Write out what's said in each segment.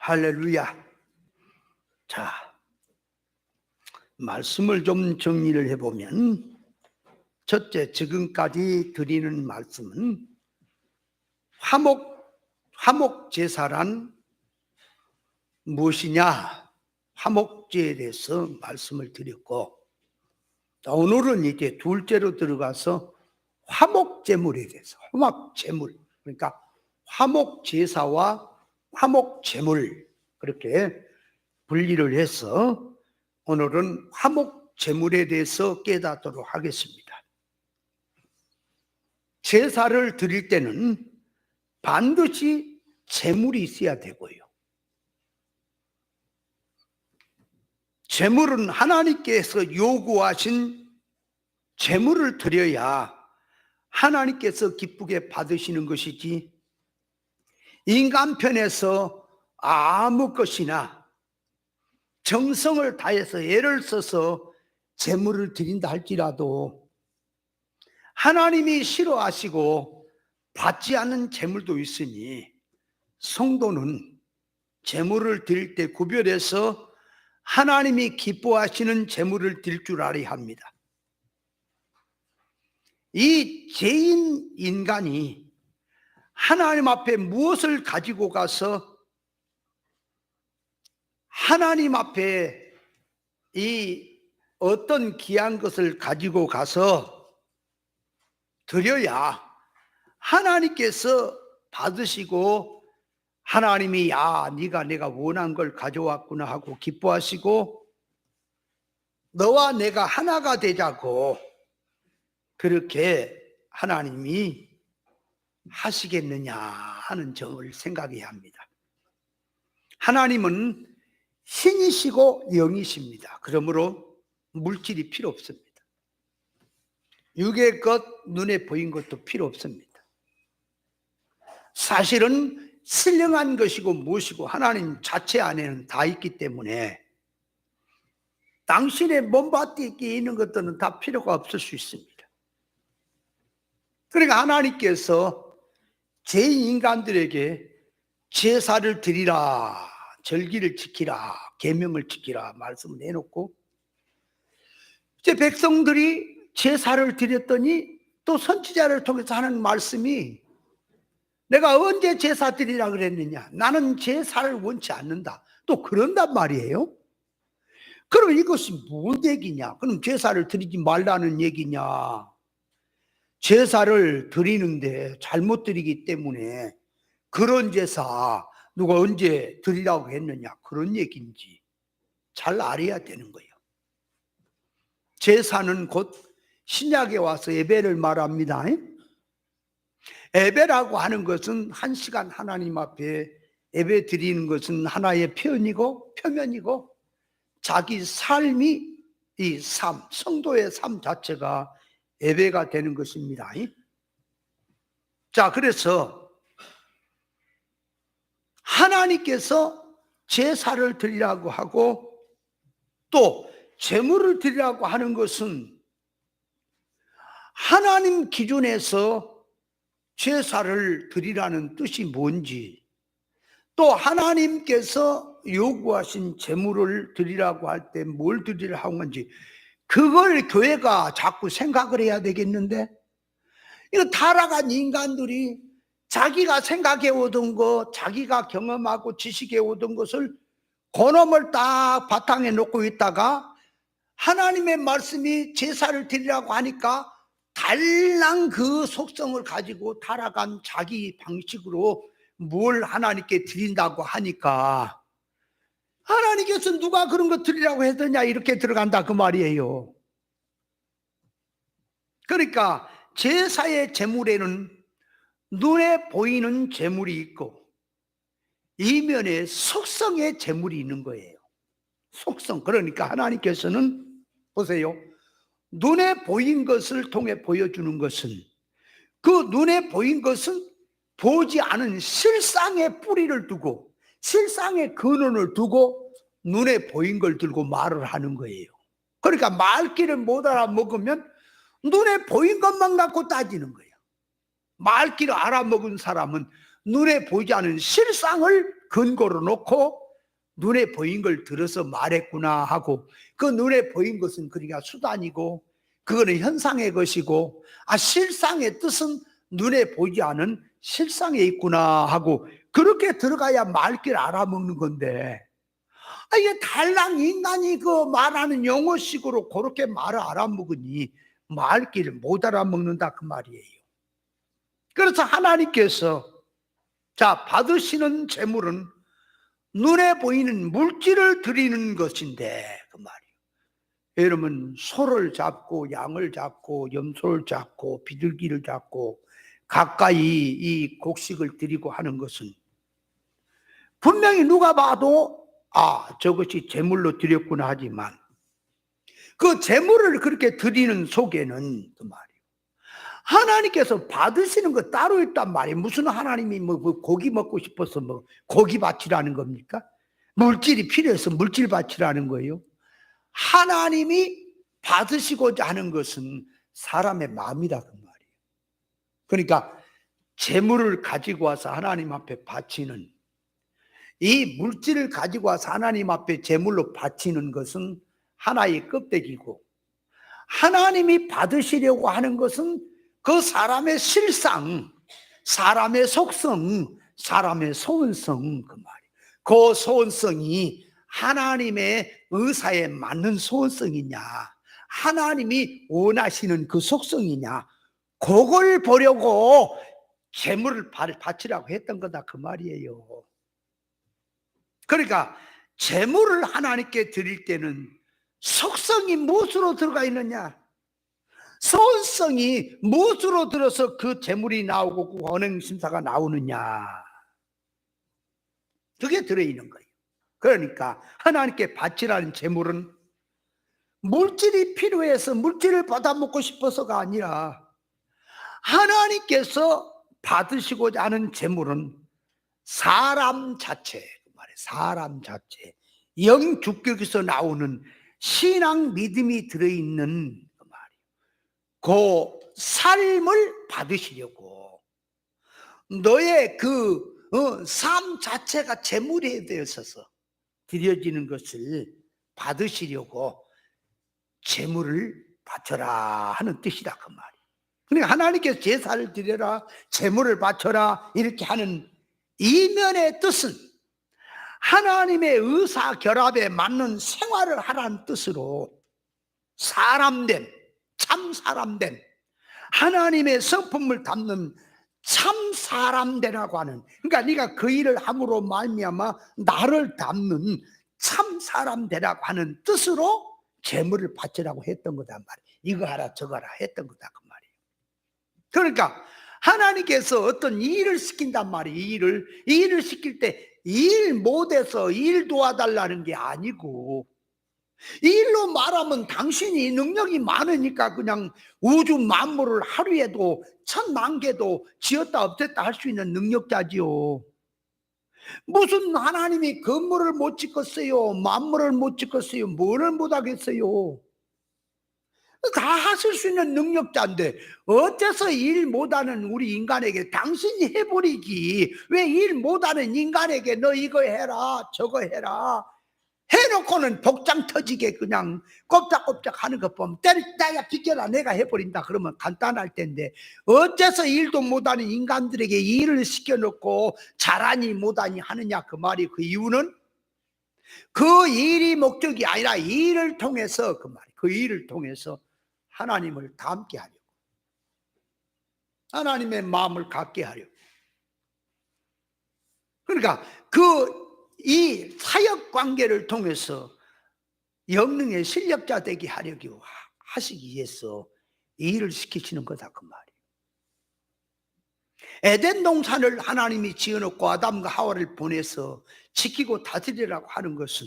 할렐루야. 자, 말씀을 좀 정리를 해보면, 첫째, 지금까지 드리는 말씀은 화목 제사란 무엇이냐, 화목제에 대해서 말씀을 드렸고, 오늘은 이제 둘째로 들어가서 화목제물에 대해서, 화목제물, 그러니까 화목제사와 화목제물, 그렇게 분리를 해서 오늘은 화목제물에 대해서 깨닫도록 하겠습니다. 제사를 드릴 때는 반드시 제물이 있어야 되고요. 제물은 하나님께서 요구하신 제물을 드려야 하나님께서 기쁘게 받으시는 것이지, 인간 편에서 아무 것이나 정성을 다해서 애를 써서 제물을 드린다 할지라도 하나님이 싫어하시고 받지 않는 제물도 있으니, 성도는 제물을 드릴 때 구별해서 하나님이 기뻐하시는 제물을 드릴 줄 알아야 합니다. 이 죄인 인간이 하나님 앞에 무엇을 가지고 가서 하나님 앞에 이 어떤 귀한 것을 가지고 가서 드려야 하나님께서 받으시고, 하나님이 네가 내가 원한 걸 가져왔구나 하고 기뻐하시고, 너와 내가 하나가 되자고 그렇게 하나님이 하시겠느냐 하는 점을 생각해야 합니다. 하나님은 신이시고 영이십니다. 그러므로 물질이 필요 없습니다. 육의 것, 눈에 보인 것도 필요 없습니다. 사실은 신령한 것이고 무엇이고 하나님 자체 안에는 다 있기 때문에 당신의 몸밭에 있는 것들은 다 필요가 없을 수 있습니다. 그러니까 하나님께서 죄인 인간들에게 제사를 드리라, 절기를 지키라, 계명을 지키라 말씀을 해놓고, 이제 백성들이 제사를 드렸더니 또 선지자를 통해서 하는 말씀이, 내가 언제 제사 드리라 그랬느냐, 나는 제사를 원치 않는다, 또 그런단 말이에요. 그럼 이것이 뭔 얘기냐? 그럼 제사를 드리지 말라는 얘기냐? 제사를 드리는데 잘못 드리기 때문에 그런 제사 누가 언제 드리라고 했느냐, 그런 얘기인지 잘 알아야 되는 거예요. 제사는 곧 신약에 와서 예배를 말합니다. 예배라고 하는 것은 한 시간 하나님 앞에 예배 드리는 것은 하나의 표면이고 자기 삶이, 이 삶, 성도의 삶 자체가 예배가 되는 것입니다. 자, 그래서 하나님께서 제사를 드리라고 하고 또 제물을 드리라고 하는 것은 하나님 기준에서 제사를 드리라는 뜻이 뭔지, 또 하나님께서 요구하신 제물을 드리라고 할 때 뭘 드리라고 한 건지, 그걸 교회가 자꾸 생각을 해야 되겠는데, 이거 타락한 인간들이 자기가 생각해 오던 것, 자기가 경험하고 지식해 오던 것을 그놈을 딱 바탕에 놓고 있다가 하나님의 말씀이 제사를 드리라고 하니까 달랑 그 속성을 가지고 타락한 자기 방식으로 뭘 하나님께 드린다고 하니까, 하나님께서 누가 그런 거 드리라고 했더냐 이렇게 들어간다 그 말이에요. 그러니까 제사의 제물에는 눈에 보이는 제물이 있고 이면에 속성의 제물이 있는 거예요. 속성. 그러니까 하나님께서는 보세요, 눈에 보인 것을 통해 보여주는 것은, 그 눈에 보인 것은 보지 않은 실상의 뿌리를 두고, 실상의 근원을 두고 눈에 보인 걸 들고 말을 하는 거예요. 그러니까 말귀를 못 알아먹으면 눈에 보인 것만 갖고 따지는 거예요. 말귀를 알아먹은 사람은 눈에 보이지 않은 실상을 근거로 놓고 눈에 보인 걸 들어서 말했구나 하고, 그 눈에 보인 것은 그러니까 수단이고 그거는 현상의 것이고, 실상의 뜻은 눈에 보이지 않은 실상에 있구나 하고, 그렇게 들어가야 말귀를 알아먹는 건데, 이게 달랑 인간이 그 말하는 영어식으로 그렇게 말을 알아먹으니 말귀를 못 알아먹는다 그 말이에요. 그래서 하나님께서 받으시는 제물은 눈에 보이는 물질을 드리는 것인데 그 말이에요. 여러분, 소를 잡고 양을 잡고 염소를 잡고 비둘기를 잡고 가까이 이 곡식을 드리고 하는 것은 분명히 누가 봐도 저것이 제물로 드렸구나 하지만, 그 제물을 그렇게 드리는 속에는 그 말이에요, 하나님께서 받으시는 거 따로 있단 말이에요. 무슨 하나님이 뭐 고기 먹고 싶어서 뭐 고기 바치라는 겁니까? 물질이 필요해서 물질 바치라는 거예요. 하나님이 받으시고자 하는 것은 사람의 마음이다 그 말이에요. 그러니까 재물을 가지고 와서 하나님 앞에 바치는, 이 물질을 가지고 와서 하나님 앞에 제물로 바치는 것은 하나의 껍데기고, 하나님이 받으시려고 하는 것은 그 사람의 실상, 사람의 속성, 사람의 소원성 그 말이에요. 그 소원성이 하나님의 의사에 맞는 소원성이냐, 하나님이 원하시는 그 속성이냐, 그걸 보려고 제물을 바치라고 했던 거다 그 말이에요. 그러니까 제물을 하나님께 드릴 때는 속성이 무엇으로 들어가 있느냐, 소원성이 무엇으로 들어서 그 제물이 나오고 그 언행심사가 나오느냐, 그게 들어있는 거예요. 그러니까 하나님께 바치라는 제물은 물질이 필요해서 물질을 받아 먹고 싶어서가 아니라, 하나님께서 받으시고자 하는 제물은 사람 자체, 사람 자체, 영주격에서 나오는 신앙 믿음이 들어있는 그 말이에요. 그 삶을 받으시려고 너의 그 삶 자체가 제물에 되어서 드려지는 것을 받으시려고 제물을 바쳐라 하는 뜻이다 그 말이에요. 그러니까 하나님께서 제사를 드려라, 제물을 바쳐라 이렇게 하는 이면의 뜻은 하나님의 의사 결합에 맞는 생활을 하라는 뜻으로, 사람됨, 참 사람됨, 하나님의 성품을 담는 참 사람되라고 하는, 그러니까 네가 그 일을 함으로 말미암아 나를 담는 참 사람되라고 하는 뜻으로 제물을 바치라고 했던 거단 말이에요. 이거 하라 저거 하라 했던 거다 그 말이에요. 그러니까 하나님께서 어떤 일을 시킨단 말이에요. 이 일을 시킬 때 일 못해서 일 도와달라는 게 아니고, 일로 말하면 당신이 능력이 많으니까 그냥 우주 만물을 하루에도 1000만 개도 지었다 없앴다 할 수 있는 능력자지요. 무슨 하나님이 건물을 못 짓겠어요, 만물을 못 짓겠어요, 뭐를 못 하겠어요. 다 하실 수 있는 능력자인데 어째서 일 못하는 우리 인간에게 당신이 해버리기, 왜 일 못하는 인간에게 너 이거 해라 저거 해라 해놓고는 복장 터지게 그냥 꼼짝꼼짝 하는 것 보면 때려 비켜라 내가 해버린다 그러면 간단할 텐데, 어째서 일도 못하는 인간들에게 일을 시켜놓고 잘하니 못하니 하느냐 그 말이, 그 이유는 그 일이 목적이 아니라 일을 통해서 그 말이, 그 일을 통해서 하나님을 닮게 하려고, 하나님의 마음을 갖게 하려고. 그러니까 이 사역 관계를 통해서 영능의 실력자 되게 하려고 하시기 위해서 이 일을 시키시는 거다 그 말이에요. 에덴 동산을 하나님이 지어놓고 아담과 하와를 보내서 지키고 다스리라고 하는 것은,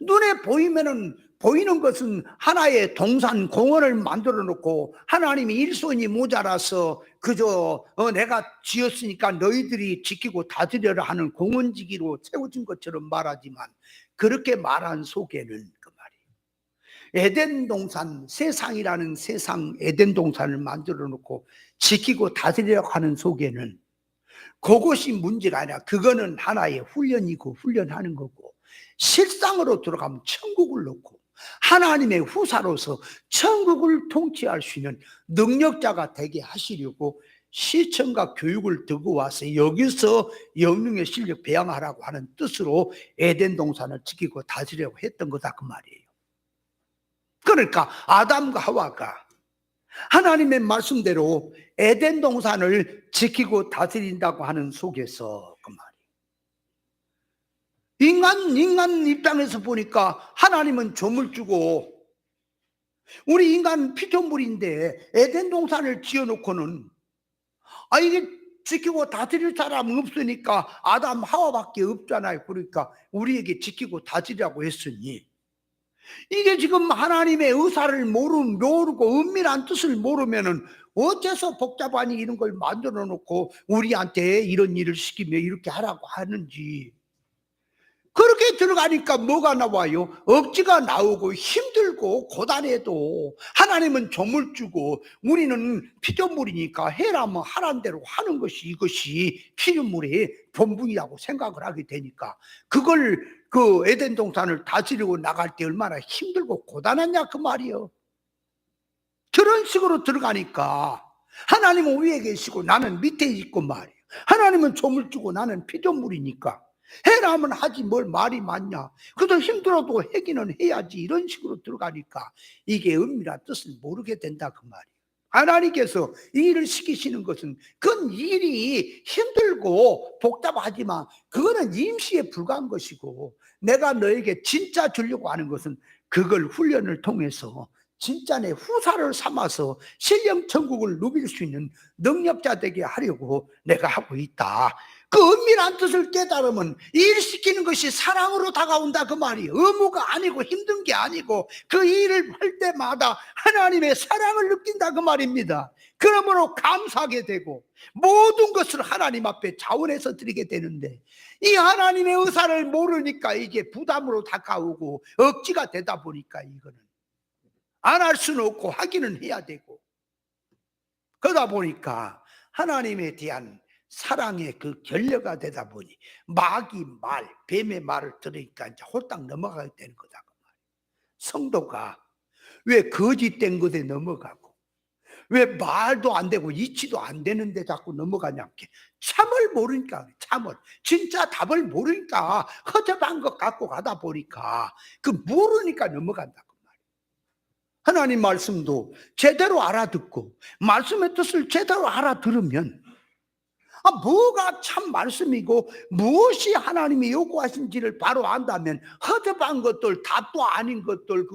눈에 보이는 것은 하나의 동산 공원을 만들어 놓고 하나님이 일손이 모자라서 그저 내가 지었으니까 너희들이 지키고 다스려라 하는 공원지기로 세워진 것처럼 말하지만, 그렇게 말한 속에는 그 말이에요, 에덴 동산, 세상이라는 세상 에덴 동산을 만들어 놓고 지키고 다스리려고 하는 속에는 그것이 문제가 아니라 그거는 하나의 훈련이고 훈련하는 거고, 실상으로 들어가면 천국을 놓고 하나님의 후사로서 천국을 통치할 수 있는 능력자가 되게 하시려고 시청과 교육을 두고 와서 여기서 영능의 실력 배양하라고 하는 뜻으로 에덴 동산을 지키고 다스리려고 했던 거다 그 말이에요. 그러니까 아담과 하와가 하나님의 말씀대로 에덴 동산을 지키고 다스린다고 하는 속에서 그 말이에요. 인간 입장에서 보니까 하나님은 조물주고 우리 인간 피조물인데 에덴 동산을 지어놓고는 이게 지키고 다스릴 사람은 없으니까 아담 하와밖에 없잖아요. 그러니까 우리에게 지키고 다스리라고 했으니 이게 지금 하나님의 의사를 모르고 은밀한 뜻을 모르면은 어째서 복잡하니 이런 걸 만들어 놓고 우리한테 이런 일을 시키며 이렇게 하라고 하는지. 그렇게 들어가니까 뭐가 나와요? 억지가 나오고 힘들고 고단해도 하나님은 조물주고 우리는 피조물이니까 해라면 하란 대로 하는 것이 이것이 피조물의 본분이라고 생각을 하게 되니까 그걸 그 에덴 동산을 다스리고 나갈 때 얼마나 힘들고 고단하냐 그 말이요. 그런 식으로 들어가니까 하나님은 위에 계시고 나는 밑에 있고 말이에요. 하나님은 조물주고 나는 피조물이니까 해라면 하지 뭘 말이 많냐. 그래도 힘들어도 하기는 해야지. 이런 식으로 들어가니까 이게 은밀한 뜻을 모르게 된다 그 말이에요. 하나님께서 이 일을 시키시는 것은 그건 일이 힘들고 복잡하지만 그거는 임시에 불과한 것이고 내가 너에게 진짜 주려고 하는 것은 그걸 훈련을 통해서 진짜 내 후사를 삼아서 신령 천국을 누빌 수 있는 능력자 되게 하려고 내가 하고 있다. 그 은밀한 뜻을 깨달으면 일 시키는 것이 사랑으로 다가온다 그 말이에요. 의무가 아니고 힘든 게 아니고 그 일을 할 때마다 하나님의 사랑을 느낀다 그 말입니다. 그러므로 감사하게 되고 모든 것을 하나님 앞에 자원해서 드리게 되는데 이 하나님의 의사를 모르니까 이게 부담으로 다가오고 억지가 되다 보니까 이거는 안 할 수는 없고 하기는 해야 되고 그러다 보니까 하나님에 대한 사랑의 그 결례가 되다 보니 마귀 말, 뱀의 말을 들으니까 이제 홀딱 넘어가게 되는 거다. 성도가 왜 거짓된 것에 넘어가고 왜 말도 안 되고 이치도 안 되는데 자꾸 넘어가냐. 참을 모르니까 참을 진짜 답을 모르니까 허접한 것 갖고 가다 보니까 그 모르니까 넘어간다. 하나님 말씀도 제대로 알아듣고 말씀의 뜻을 제대로 알아들으면 뭐가 참 말씀이고 무엇이 하나님이 요구하신지를 바로 안다면 허접한 것들 답도 아닌 것들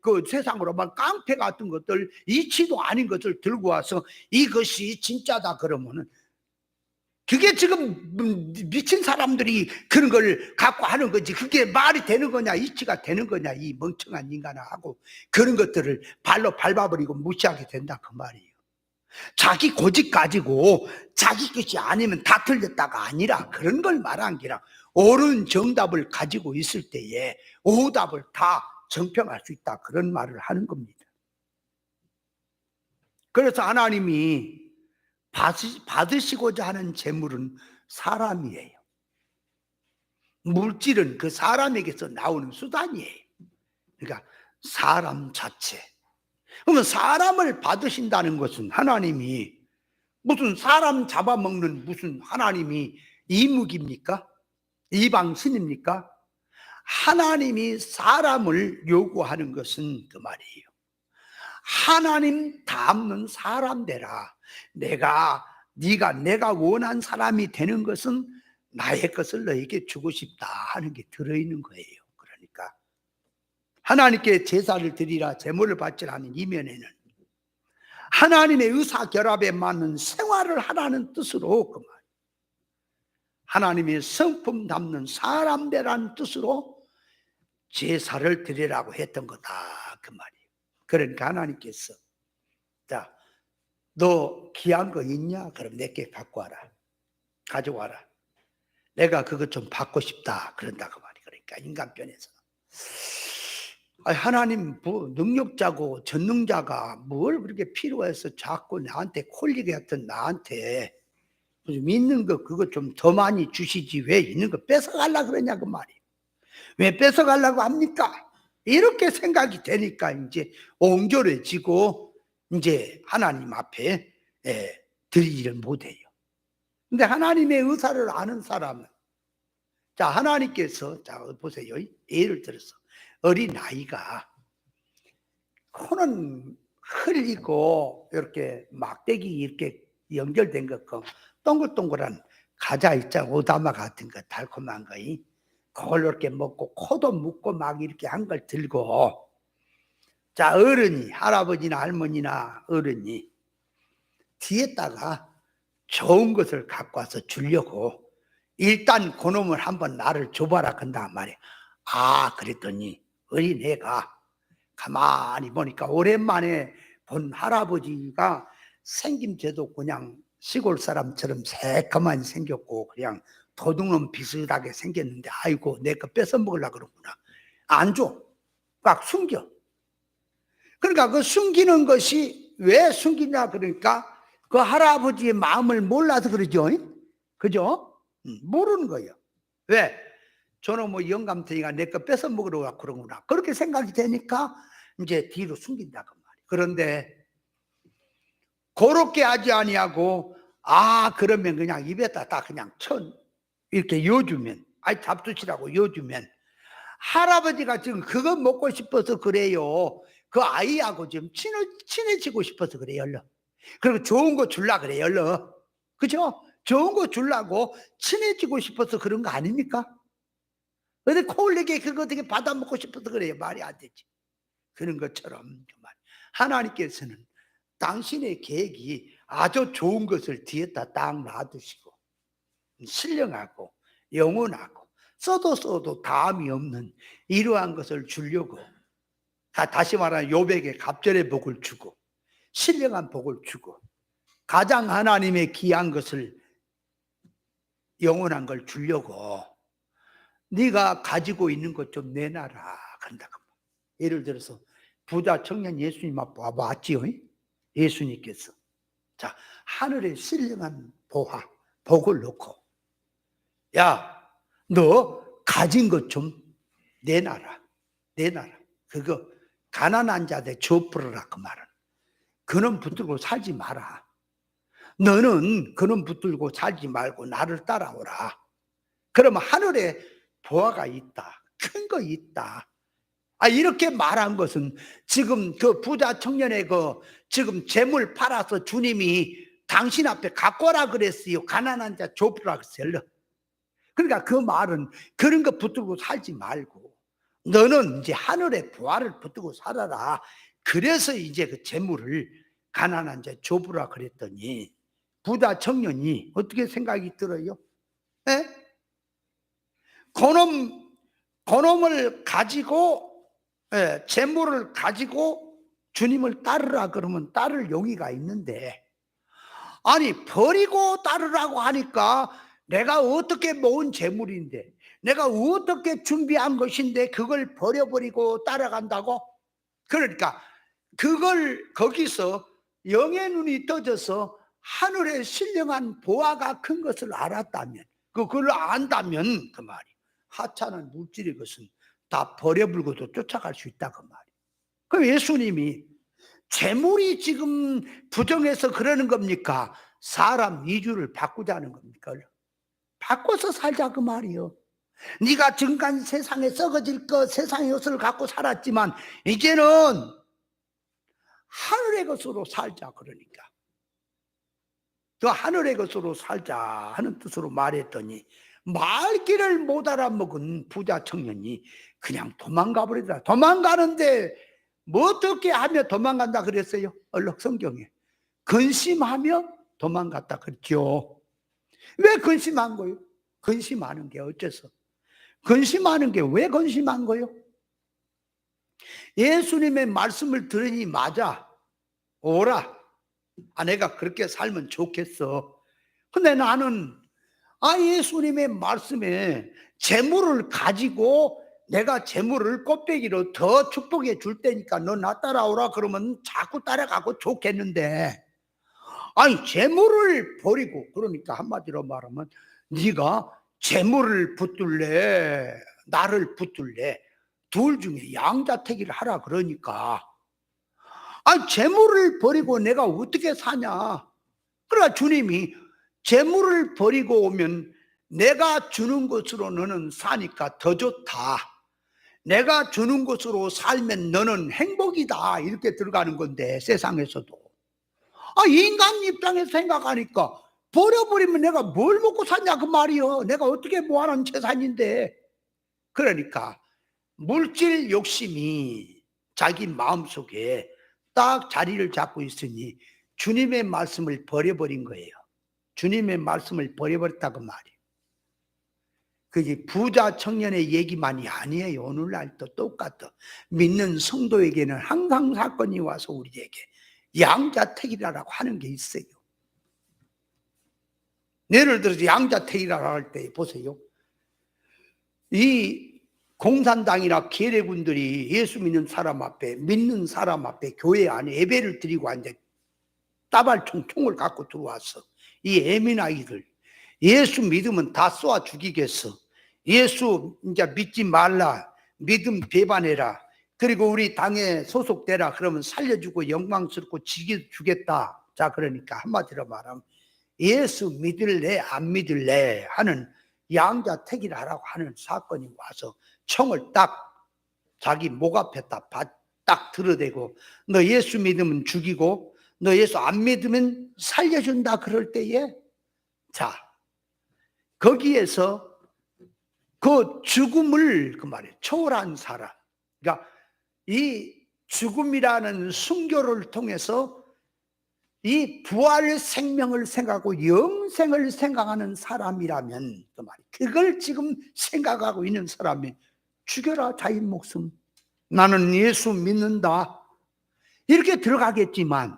그 세상으로 막 깡패 같은 것들 이치도 아닌 것들 들고 와서 이것이 진짜다 그러면은 그게 지금 미친 사람들이 그런 걸 갖고 하는 거지 그게 말이 되는 거냐 이치가 되는 거냐 이 멍청한 인간아 하고 그런 것들을 발로 밟아버리고 무시하게 된다 그 말이에요. 자기 고집 가지고 자기 것이 아니면 다 틀렸다가 아니라 그런 걸 말한 게라 옳은 정답을 가지고 있을 때에 오답을 다 정평할 수 있다 그런 말을 하는 겁니다. 그래서 하나님이 받으시고자 하는 재물은 사람이에요. 물질은 그 사람에게서 나오는 수단이에요. 그러니까 사람 자체. 그러면 사람을 받으신다는 것은 하나님이 무슨 사람 잡아먹는 무슨 하나님이 이묵입니까? 이방신입니까? 하나님이 사람을 요구하는 것은 그 말이에요. 하나님 닮는 사람 되라. 네가 원한 사람이 되는 것은 나의 것을 너에게 주고 싶다 하는 게 들어있는 거예요. 그러니까 하나님께 제사를 드리라 제물을 바치라는 이면에는 하나님의 의사 결합에 맞는 생활을 하라는 뜻으로 그 말. 하나님의 성품 담는 사람 되라는 뜻으로 제사를 드리라고 했던 거다 그 말이에요. 그러니까 하나님께서 자, 너 귀한 거 있냐? 그럼 내게 갖고 와라. 가져와라. 내가 그것 좀 받고 싶다. 그런다 그 말이에요. 그러니까 인간편에서 하나님 능력자고 전능자가 뭘 그렇게 필요해서 자꾸 나한테 콜리게 했던 나한테 좀 있는 거 그거 좀 더 많이 주시지 왜 있는 거 뺏어가려고 그러냐 그 말이에요. 왜 뺏어가려고 합니까? 이렇게 생각이 되니까 이제 옹졸해지고 이제 하나님 앞에 드리지를 못해요. 근데 하나님의 의사를 아는 사람은, 자, 하나님께서, 자, 보세요. 예를 들어서 어린아이가 코는 흘리고 이렇게 막대기 이렇게 연결된 것, 그 동글동글한 과자 있잖아. 오다마 같은 거, 달콤한 거. 그걸 이렇게 먹고 코도 묶고 막 이렇게 한 걸 들고, 자, 어른이, 할아버지나 할머니나 어른이 뒤에다가 좋은 것을 갖고 와서 주려고 일단 그놈을 한번 나를 줘봐라 건단 말이야. 아, 그랬더니 어린애가 가만히 보니까 오랜만에 본 할아버지가 생김새도 그냥 시골 사람처럼 새까만 생겼고 그냥 도둑놈 비슷하게 생겼는데, 아이고 내 거 뺏어 먹으려고 그러구나. 안 줘. 꽉 숨겨. 그러니까 그 숨기는 것이 왜 숨기냐 그러니까 그 할아버지의 마음을 몰라서 그러죠. 그죠? 모르는 거예요. 왜? 저는 뭐 영감탱이가 내 거 뺏어 먹으러 그러구나. 그렇게 생각이 되니까 이제 뒤로 숨긴다고 말이에요. 그런데 그렇게 하지 아니하고, 아, 그러면 그냥 입에다 딱 그냥 이렇게 여주면, 아이 잡수시라고 여주면, 할아버지가 지금 그거 먹고 싶어서 그래요. 그 아이하고 지금 친해지고 싶어서 그래요. 그리고 좋은 거 줄라 그래요. 그죠? 좋은 거 줄라고 친해지고 싶어서 그런 거 아닙니까? 근데 콜리게 그거 되게 받아 먹고 싶어서 그래요. 말이 안 되지. 그런 것처럼 정말 하나님께서는 당신의 계획이 아주 좋은 것을 뒤에다 딱 놔두시고 신령하고 영원하고 써도 다음이 없는 이러한 것을 주려고, 다시 말하면 요백의 갑절의 복을 주고 신령한 복을 주고 가장 하나님의 귀한 것을, 영원한 걸 주려고 네가 가지고 있는 것 좀 내놔라 그런다고. 예를 들어서 부자 청년 예수님 앞에 와봤지요. 예수님께서 자, 하늘의 신령한 복을 놓고, 야, 너 가진 것 좀 내놔라. 그거 가난한 자들 줘버려라 그 말은. 그놈 붙들고 살지 마라. 너는 그놈 붙들고 살지 말고 나를 따라오라. 그러면 하늘에 보화가 있다. 큰 거 있다. 아, 이렇게 말한 것은 지금 그 부자 청년의 지금 재물 팔아서 주님이 당신 앞에 갖고 오라 그랬어요. 가난한 자 줘보라 그랬어요. 그러니까 그 말은 그런 거 붙들고 살지 말고 너는 이제 하늘의 보화를 붙들고 살아라. 그래서 이제 그 재물을 가난한 자 줘보라 그랬더니 부자 청년이 어떻게 생각이 들어요? 에? 그놈을 가지고, 재물을 가지고 주님을 따르라 그러면 따를 용의가 있는데, 아니 버리고 따르라고 하니까 내가 어떻게 모은 재물인데, 내가 어떻게 준비한 것인데 그걸 버려버리고 따라간다고? 그러니까 그걸 거기서 영의 눈이 떠져서 하늘의 신령한 보화가 큰 것을 알았다면, 그걸 안다면 그 말이 하찮은 물질의 것은 다 버려불고도 쫓아갈 수 있다 그 말이. 그럼 예수님이 재물이 지금 부정해서 그러는 겁니까? 사람 이주를 바꾸자는 겁니까? 바꿔서 살자 그 말이요. 네가 지금까지 세상에 썩어질 것, 세상의 것을 갖고 살았지만 이제는 하늘의 것으로 살자 그러니까. 그 하늘의 것으로 살자 하는 뜻으로 말했더니 말귀를 못 알아먹은 부자 청년이 그냥 도망가 버리더라. 도망가는데 뭐 어떻게 하며 도망간다 그랬어요? 얼룩 성경에 근심하며 도망갔다 그랬죠. 왜 근심한 거예요? 근심하는 게 어째서? 근심하는 게 왜 근심한 거예요? 예수님의 말씀을 들으니 맞아, 오라. 아, 내가 그렇게 살면 좋겠어. 근데 나는 예수님의 말씀에 재물을 가지고 내가 재물을 곱빼기로 더 축복해 줄 테니까 너 나 따라오라 그러면 자꾸 따라가고 좋겠는데, 아니 재물을 버리고, 그러니까 한마디로 말하면 네가 재물을 붙들래 나를 붙들래 둘 중에 양자택일을 하라. 그러니까 아니 재물을 버리고 내가 어떻게 사냐. 그러니까 주님이 재물을 버리고 오면 내가 주는 것으로 너는 사니까 더 좋다. 내가 주는 것으로 살면 너는 행복이다. 이렇게 들어가는 건데, 세상에서도. 인간 입장에서 생각하니까 버려버리면 내가 뭘 먹고 사냐 그 말이요. 내가 어떻게 모아놓은 재산인데. 그러니까 물질 욕심이 자기 마음속에 딱 자리를 잡고 있으니 주님의 말씀을 버려버린 거예요. 주님의 말씀을 버려버렸다고 말이에요. 그게 부자 청년의 얘기만이 아니에요. 오늘날도 똑같아. 믿는 성도에게는 항상 사건이 와서 우리에게 양자택일이라고 하는 게 있어요. 예를 들어서 양자택일이라고 할 때 보세요. 이 공산당이나 계례군들이 예수 믿는 사람 앞에, 믿는 사람 앞에 교회 안에 예배를 드리고 앉아 따발총 총을 갖고 들어왔어. 이 애민아이들 예수 믿으면 다 쏘아 죽이겠어. 예수 이제 믿지 말라. 믿음 배반해라. 그리고 우리 당에 소속되라. 그러면 살려주고 영광스럽고 죽겠다. 자, 그러니까 한마디로 말하면 예수 믿을래 안 믿을래 하는 양자택일하라고 하는 사건이 와서 총을 딱 자기 목 앞에다 딱 들어대고 너 예수 믿으면 죽이고 너 예수 안 믿으면 살려준다. 그럴 때에 자, 거기에서 그 죽음을 그 말이에요. 초월한 사람. 그러니까 이 죽음이라는 순교를 통해서 이 부활 생명을 생각하고 영생을 생각하는 사람이라면 그 말이에요. 그걸 지금 생각하고 있는 사람이 죽여라 자기 목숨. 나는 예수 믿는다. 이렇게 들어가겠지만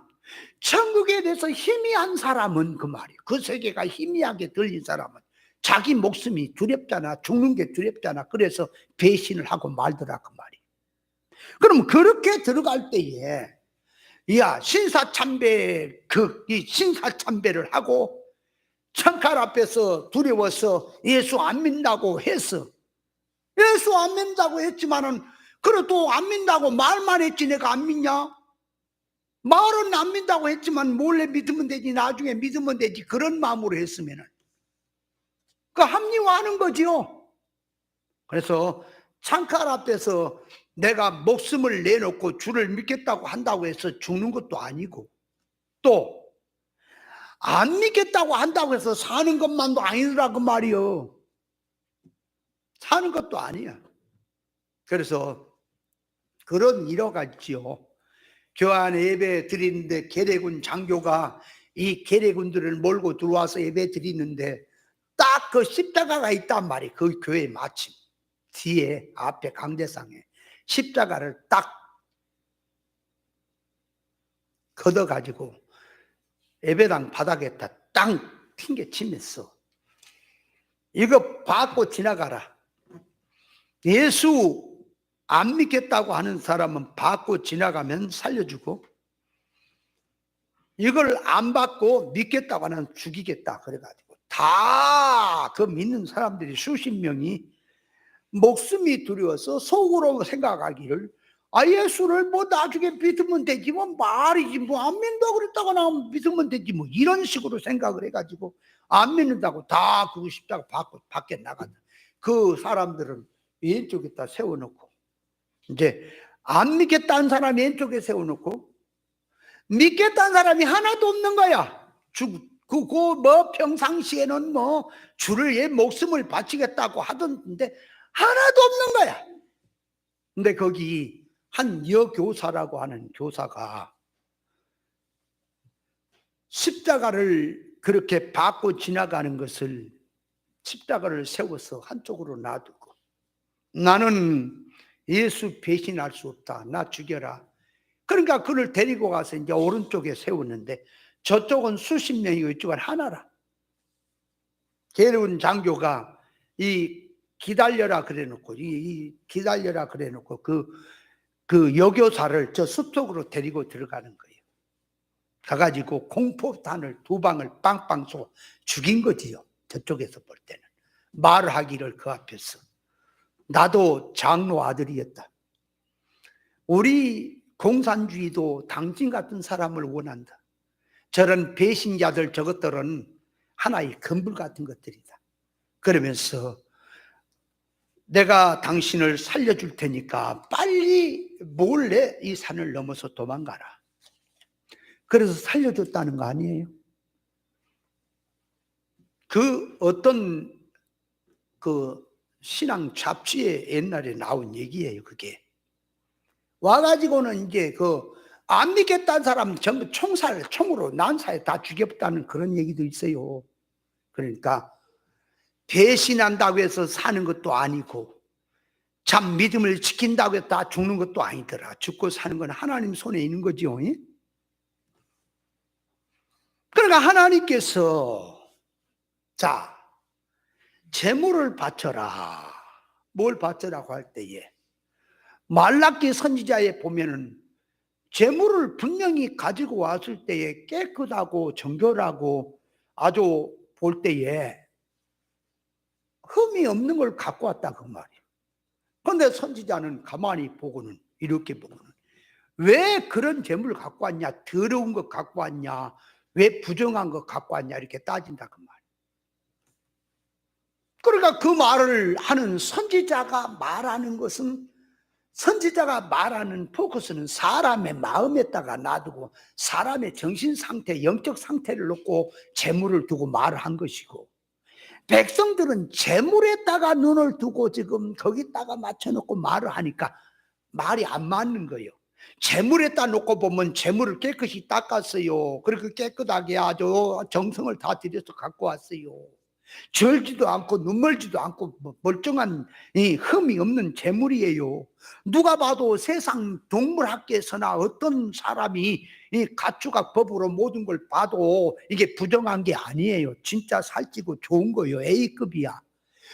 천국에 대해서 희미한 사람은 그 말이에요. 그 세계가 희미하게 들린 사람은 자기 목숨이 두렵잖아. 죽는 게 두렵잖아. 그래서 배신을 하고 말더라 그 말이에요. 그럼 그렇게 들어갈 때에 야 신사참배 이 신사참배를 하고 창칼 앞에서 두려워서 예수 안 믿는다고 했어. 예수 안 믿는다고 했지만은 그래도 안 믿는다고 말만 했지 내가 안 믿냐? 말은 안 믿는다고 했지만 몰래 믿으면 되지 나중에 믿으면 되지 그런 마음으로 했으면은 그 합리화하는 거지요. 그래서 창칼 앞에서 내가 목숨을 내놓고 주를 믿겠다고 한다고 해서 죽는 것도 아니고 또 안 믿겠다고 한다고 해서 사는 것만도 아니더라고 말이요. 사는 것도 아니야. 그래서 그런 일화가 있지요. 교회 예배 드리는데 계례군 장교가 이 계례군들을 몰고 들어와서 예배 드리는데 딱 그 십자가가 있단 말이에요. 그 교회 마침 뒤에 앞에 강대상에 십자가를 딱 걷어가지고 예배당 바닥에다 땅 튕겨치면서 이거 받고 지나가라. 예수 안 믿겠다고 하는 사람은 받고 지나가면 살려주고 이걸 안 받고 믿겠다고 하는 죽이겠다. 그래가지고 다 그 믿는 사람들이 수십 명이 목숨이 두려워서 속으로 생각하기를 예수를 뭐 나중에 믿으면 되지 뭐 말이지 뭐 안 믿는다고 그랬다가 나 믿으면 되지 뭐 이런 식으로 생각을 해가지고 안 믿는다고 다 그 십자가 받고 밖에 나간다. 그 사람들은 왼쪽에다 세워놓고 이제 안 믿겠다는 사람이 왼쪽에 세워놓고 믿겠다는 사람이 하나도 없는 거야. 뭐 평상시에는 뭐 주를 얘 목숨을 바치겠다고 하던데 하나도 없는 거야. 근데 거기 한 여교사라고 하는 교사가 십자가를 그렇게 받고 지나가는 것을 십자가를 세워서 한쪽으로 놔두고 나는 예수 배신할 수 없다. 나 죽여라. 그러니까 그를 데리고 가서 이제 오른쪽에 세우는데 저쪽은 수십 명이고 이쪽은 하나라. 계례군 장교가 이 기다려라 그래놓고 기다려라 그래놓고 그 여교사를 저 숲속으로 데리고 들어가는 거예요. 가가지고 공포탄을 2방을 빵빵 쏘고 죽인 거지요. 저쪽에서 볼 때는. 말하기를 그 앞에서. 나도 장로 아들이었다. 우리 공산주의도 당신 같은 사람을 원한다. 저런 배신자들 저것들은 하나의 건물 같은 것들이다. 그러면서 내가 당신을 살려줄 테니까 빨리 몰래 이 산을 넘어서 도망가라. 그래서 살려줬다는 거 아니에요? 그 어떤 그 신앙 잡지에 옛날에 나온 얘기예요, 그게. 와가지고는 이제 안 믿겠다는 사람 전부 총으로 난사에 다 죽였다는 그런 얘기도 있어요. 그러니까 배신한다고 해서 사는 것도 아니고 참 믿음을 지킨다고 해서 다 죽는 것도 아니더라. 죽고 사는 건 하나님 손에 있는 거죠. 그러니까 하나님께서 자, 재물을 바쳐라. 뭘 바쳐라고 할 때에 말라기 선지자에 보면은 재물을 분명히 가지고 왔을 때에 깨끗하고 정결하고 아주 볼 때에 흠이 없는 걸 갖고 왔다 그 말이에요. 그런데 선지자는 가만히 보고는 이렇게 보고는 왜 그런 재물을 갖고 왔냐, 더러운 것 갖고 왔냐, 왜 부정한 것 갖고 왔냐 이렇게 따진다 그 말이에요. 그러니까 그 말을 하는 선지자가 말하는 것은 선지자가 말하는 포커스는 사람의 마음에다가 놔두고 사람의 정신 상태, 영적 상태를 놓고 재물을 두고 말을 한 것이고 백성들은 재물에다가 눈을 두고 지금 거기다가 맞춰놓고 말을 하니까 말이 안 맞는 거예요. 재물에다 놓고 보면 재물을 깨끗이 닦았어요. 그렇게 깨끗하게 아주 정성을 다 들여서 갖고 왔어요. 절지도 않고 눈멀지도 않고 멀쩡한 이 흠이 없는 재물이에요. 누가 봐도 세상 동물학계에서나 어떤 사람이 이 가축학법으로 모든 걸 봐도 이게 부정한 게 아니에요. 진짜 살찌고 좋은 거예요. A급이야.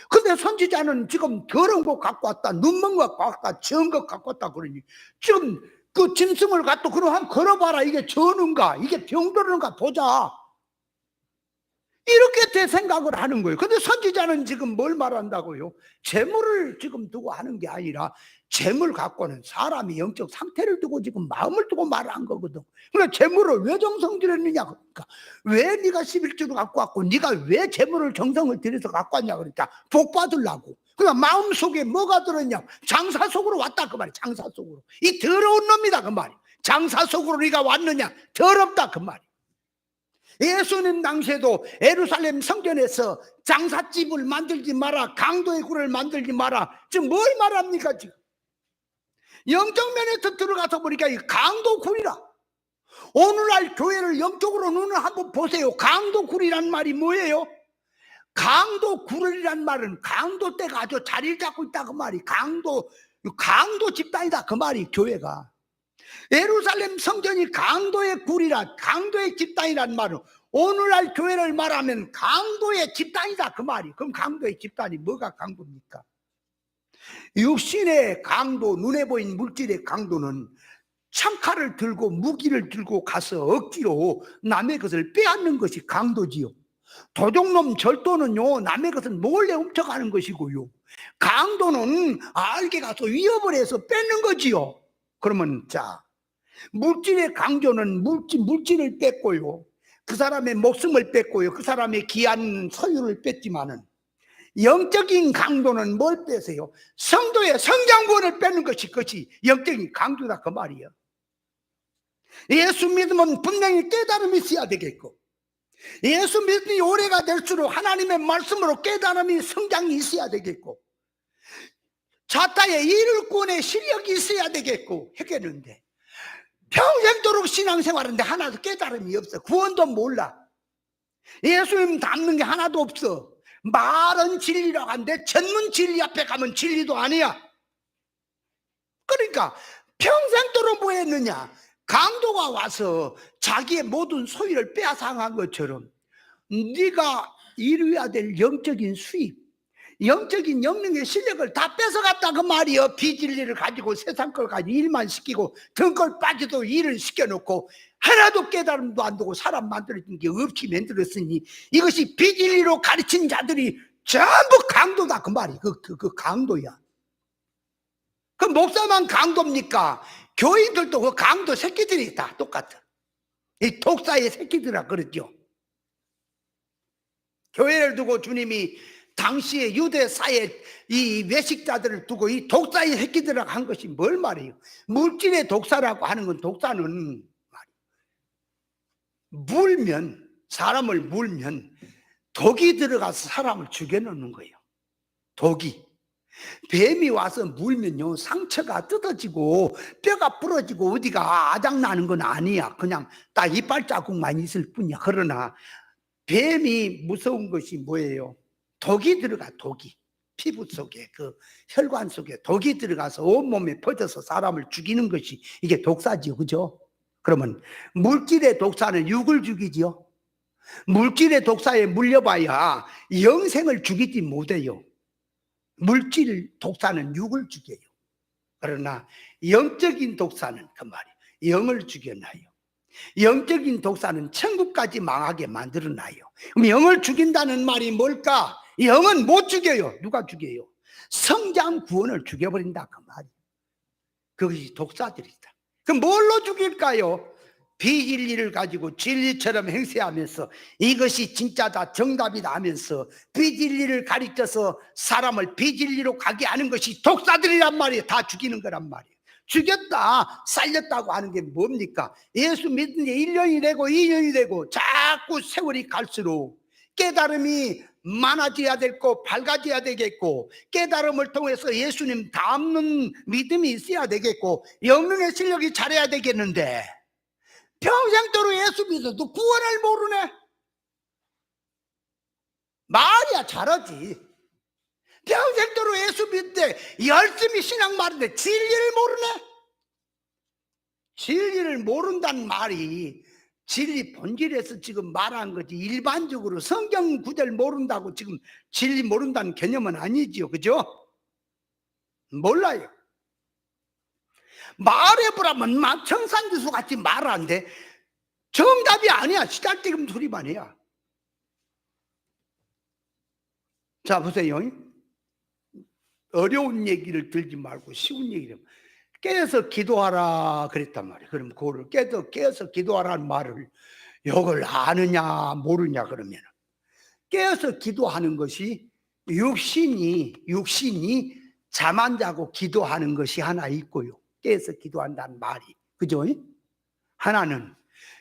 근데 선지자는 지금 더러운 거 갖고 왔다, 눈먼 거 갖고 왔다, 지은 거 갖고 왔다 그러니 지금 그 짐승을 갖다 그럼 한번 걸어봐라. 이게 저는가 이게 병들는가 보자. 이렇게 대 생각을 하는 거예요. 근데 선지자는 지금 뭘 말한다고요? 재물을 지금 두고 하는 게 아니라 재물 갖고는 사람이 영적 상태를 두고 지금 마음을 두고 말한 거거든. 그러니까 재물을 왜 정성 들였느냐 그러니까 왜 네가 11조를 갖고 왔고 네가 왜 재물을 정성을 들여서 갖고 왔냐 그러니까 복 받으려고. 그러니까 마음속에 뭐가 들었냐, 장사 속으로 왔다 그 말이야. 장사 속으로. 이 더러운 놈이다 그 말이야. 장사 속으로 네가 왔느냐, 더럽다 그 말이야. 예수님 당시에도 예루살렘 성전에서 장사집을 만들지 마라, 강도의 굴을 만들지 마라. 지금 뭘 말합니까 지금? 영적 면에서 들어가서 보니까 이 강도 굴이라. 오늘날 교회를 영적으로 눈을 한번 보세요. 강도 굴이란 말이 뭐예요? 강도 굴이란 말은 강도 때가 아주 자리를 잡고 있다 그 말이. 강도 집단이다 그 말이. 교회가 예루살렘 성전이 강도의 굴이라, 강도의 집단이란 말은 오늘날 교회를 말하면 강도의 집단이다 그 말이. 그럼 강도의 집단이 뭐가 강도입니까? 육신의 강도, 눈에 보이는 물질의 강도는 창칼을 들고 무기를 들고 가서 억지로 남의 것을 빼앗는 것이 강도지요. 도둑놈 절도는요 남의 것을 몰래 훔쳐가는 것이고요, 강도는 알게 가서 위협을 해서 뺏는 거지요. 그러면 자, 물질의 강조는 물질을 뺐고요, 그 사람의 목숨을 뺐고요, 그 사람의 귀한 소유를 뺐지만은 영적인 강도는 뭘 빼세요? 성도의 성장권을 뺏는 것이 영적인 강도다 그 말이에요. 예수 믿으면 분명히 깨달음이 있어야 되겠고, 예수 믿음이 오래가 될수록 하나님의 말씀으로 깨달음이 성장이 있어야 되겠고, 자타의 이룰권의 실력이 있어야 되겠고 했겠는데 평생도록 신앙생활인데 하나도 깨달음이 없어. 구원도 몰라. 예수님 닮는 게 하나도 없어. 말은 진리라고 하는데 전문 진리 앞에 가면 진리도 아니야. 그러니까 평생도록 뭐 했느냐, 강도가 와서 자기의 모든 소유를 빼앗아간 것처럼 네가 이루어야 될 영적인 수입, 영적인 영능의 실력을 다 뺏어갔다 그 말이요. 비진리를 가지고 세상 걸 가지고 일만 시키고 등걸 빠져도 일을 시켜놓고 하나도 깨달음도 안 두고 사람 만들어진 게 없이 만들었으니 이것이 비진리로 가르친 자들이 전부 강도다 그 말이. 그 강도야. 그 목사만 강도입니까? 교인들도 그 강도 새끼들이 다 똑같아. 이 독사의 새끼들아 그러죠. 교회를 두고 주님이 당시에 유대사의 이 외식자들을 두고 이 독사의 새끼들이라고 한 것이 뭘 말이에요? 물질의 독사라고 하는 건 독사는 물면, 사람을 물면 독이 들어가서 사람을 죽여놓는 거예요. 독이. 뱀이 와서 물면요 상처가 뜯어지고 뼈가 부러지고 어디가 아작나는 건 아니야. 그냥 딱 이빨 자국만 있을 뿐이야. 그러나 뱀이 무서운 것이 뭐예요? 독이 들어가. 독이 피부 속에 그 혈관 속에 독이 들어가서 온몸에 퍼져서 사람을 죽이는 것이 이게 독사지요. 그죠? 그러면 물질의 독사는 육을 죽이지요. 물질의 독사에 물려봐야 영생을 죽이지 못해요. 물질 독사는 육을 죽여요. 그러나 영적인 독사는 그 말이에요. 영을 죽여놔요. 영적인 독사는 천국까지 망하게 만들어놔요. 그럼 영을 죽인다는 말이 뭘까? 영은 못 죽여요. 누가 죽여요? 성장 구원을 죽여버린다 그 말이에요. 그것이 독사들이다. 그럼 뭘로 죽일까요? 비진리를 가지고 진리처럼 행세하면서 이것이 진짜다 정답이다 하면서 비진리를 가르쳐서 사람을 비진리로 가게 하는 것이 독사들이란 말이에요. 다 죽이는 거란 말이에요. 죽였다 살렸다고 하는 게 뭡니까? 예수 믿은 지 1년이 되고 2년이 되고 자꾸 세월이 갈수록 깨달음이 많아져야 되고 밝아져야 되겠고 깨달음을 통해서 예수님 닮는 믿음이 있어야 되겠고 영능의 실력이 잘해야 되겠는데 평생도록 예수 믿어도 구원을 모르네. 말이야 잘하지. 평생도록 예수 믿는데 열심히 신앙 말하는데 진리를 모르네. 진리를 모른다는 말이 진리 본질에서 지금 말한 거지 일반적으로 성경 구절 모른다고 지금 진리 모른다는 개념은 아니지요. 그죠? 몰라요. 말해보라면 막 청산지수 같이 말하는데 정답이 아니야. 시달대금 소리만이야. 자 보세요. 어려운 얘기를 들지 말고 쉬운 얘기를 깨어서 기도하라 그랬단 말이에요. 그럼 그거를 깨어서 기도하라는 말을 이걸 아느냐 모르냐 그러면 깨어서 기도하는 것이 육신이 잠 안 자고 기도하는 것이 하나 있고요. 깨어서 기도한다는 말이 그죠? 하나는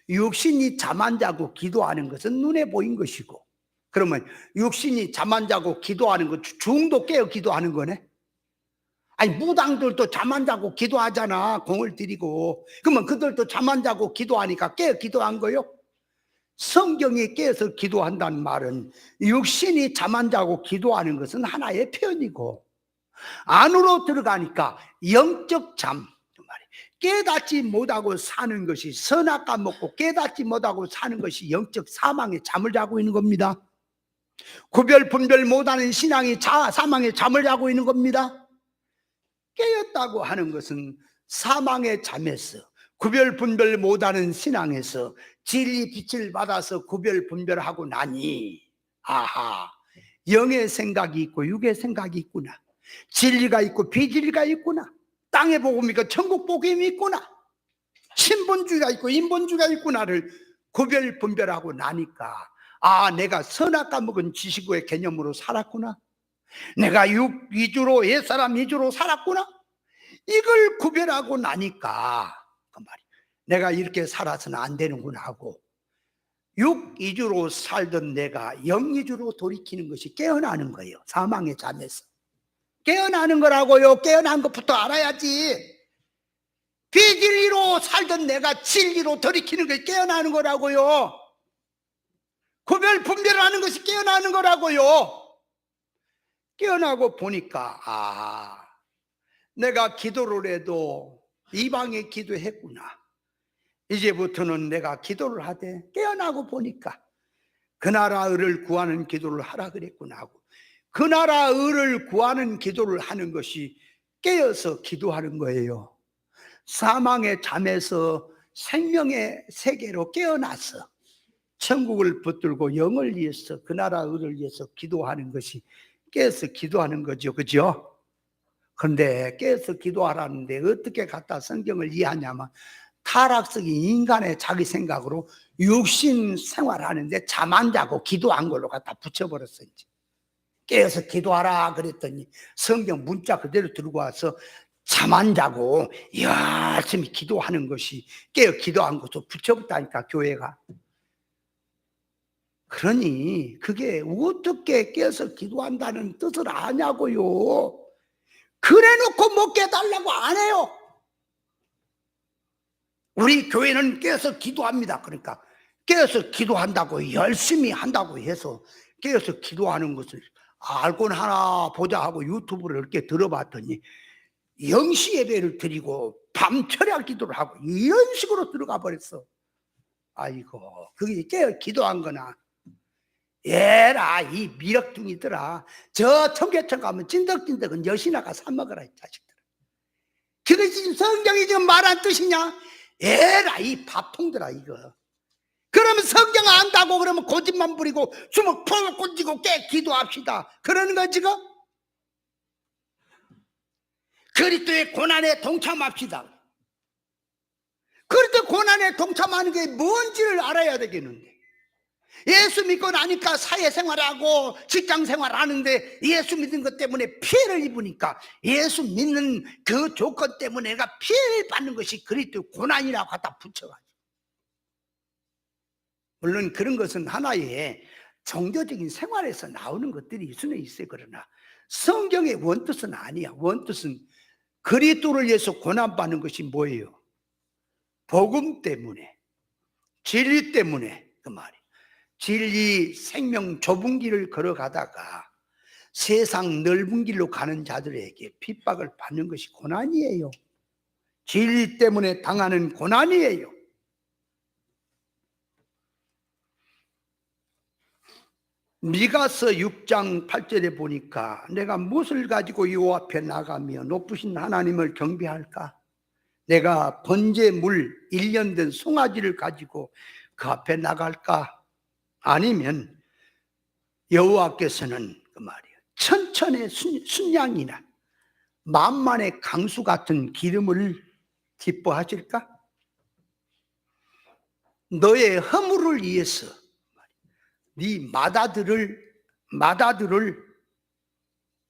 육신이 잠 안 자고 기도하는 것은 눈에 보인 것이고 그러면 육신이 잠 안 자고 기도하는 것 중도 깨어 기도하는 거네. 아니 무당들도 잠 안 자고 기도하잖아. 공을 들이고. 그러면 그들도 잠 안 자고 기도하니까 깨어 기도한 거요. 성경이 깨어서 기도한다는 말은 육신이 잠 안 자고 기도하는 것은 하나의 표현이고 안으로 들어가니까 영적 잠 깨닫지 못하고 사는 것이 선악 까먹고 깨닫지 못하고 사는 것이 영적 사망의 잠을 자고 있는 겁니다. 구별 분별 못하는 신앙이 사망의 잠을 자고 있는 겁니다. 깨었다고 하는 것은 사망의 잠에서 구별 분별 못하는 신앙에서 진리 빛을 받아서 구별 분별하고 나니 아하 영의 생각이 있고 육의 생각이 있구나. 진리가 있고 비진리가 있구나. 땅의 복음이 있고 천국 복음이 있구나. 신본주의가 있고 인본주의가 있구나를 구별 분별하고 나니까 아 내가 선악 까먹은 지식의 개념으로 살았구나. 내가 육 위주로 옛사람 위주로 살았구나. 이걸 구별하고 나니까 그 말이 내가 이렇게 살아서는 안 되는구나 하고 육 위주로 살던 내가 영 위주로 돌이키는 것이 깨어나는 거예요. 사망의 잠에서 깨어나는 거라고요. 깨어난 것부터 알아야지. 비진리로 살던 내가 진리로 돌이키는 것이 깨어나는 거라고요. 구별 분별하는 것이 깨어나는 거라고요. 깨어나고 보니까 아 내가 기도를 해도 이방에 기도했구나. 이제부터는 내가 기도를 하되 깨어나고 보니까 그 나라를 구하는 기도를 하라 그랬구나 하고 그 나라 의를 구하는 기도를 하는 것이 깨어서 기도하는 거예요. 사망의 잠에서 생명의 세계로 깨어나서 천국을 붙들고 영을 위해서 그 나라 의를 위해서 기도하는 것이 깨어서 기도하는 거죠. 그죠? 그런데 깨어서 기도하라는데 어떻게 갖다 성경을 이해하냐면 타락성이 인간의 자기 생각으로 육신 생활하는데 잠 안 자고 기도한 걸로 갖다 붙여버렸어. 이제 깨어서 기도하라 그랬더니 성경 문자 그대로 들고 와서 잠 안 자고 열심히 기도하는 것이 깨어 기도한 것도 붙여봤다니까, 교회가. 그러니 그게 어떻게 깨어서 기도한다는 뜻을 아냐고요. 그래놓고 못 깨달라고 안 해요. 우리 교회는 깨어서 기도합니다. 그러니까 깨어서 기도한다고 열심히 한다고 해서 깨어서 기도하는 것을 알곤 하나 보자 하고 유튜브를 이렇게 들어봤더니 영시 예배를 드리고 밤 철야 기도를 하고 이런 식으로 들어가 버렸어. 아이고, 그게 깨어 기도한 거나. 얘라, 이 미력둥이들아, 저 청계천 가면 찐득찐득은 여신아가 사 먹어라, 이 자식들. 그것이 지금 성경이 지금 말한 뜻이냐? 얘라, 이 밥통들아, 이거. 그러면 성경 안다고 그러면 고집만 부리고 주먹 펑 꽂지고 깨 기도합시다. 그러는 거 지금? 그리스도의 고난에 동참합시다. 그리스도 고난에 동참하는 게 뭔지를 알아야 되겠는데, 예수 믿고 나니까 사회생활하고 직장생활하는데 예수 믿는 것 때문에 피해를 입으니까 예수 믿는 그 조건 때문에 내가 피해를 받는 것이 그리스도 고난이라고 갖다 붙여가지고, 물론 그런 것은 하나의 종교적인 생활에서 나오는 것들이 수는 있어요. 그러나 성경의 원뜻은 아니야. 원뜻은 그리스도를 위해서 고난받는 것이 뭐예요? 복음 때문에, 진리 때문에. 그 말이에요. 진리 생명 좁은 길을 걸어가다가 세상 넓은 길로 가는 자들에게 핍박을 받는 것이 고난이에요. 진리 때문에 당하는 고난이에요. 미가서 6장 8절에 보니까 내가 무엇을 가지고 요 앞에 나가며 높으신 하나님을 경배할까? 내가 번제물 1년 된 송아지를 가지고 그 앞에 나갈까? 아니면 여호와께서는 그 말이에요, 천천의 순양이나 만만의 강수 같은 기름을 기뻐하실까? 너의 허물을 위해서 네 마다들을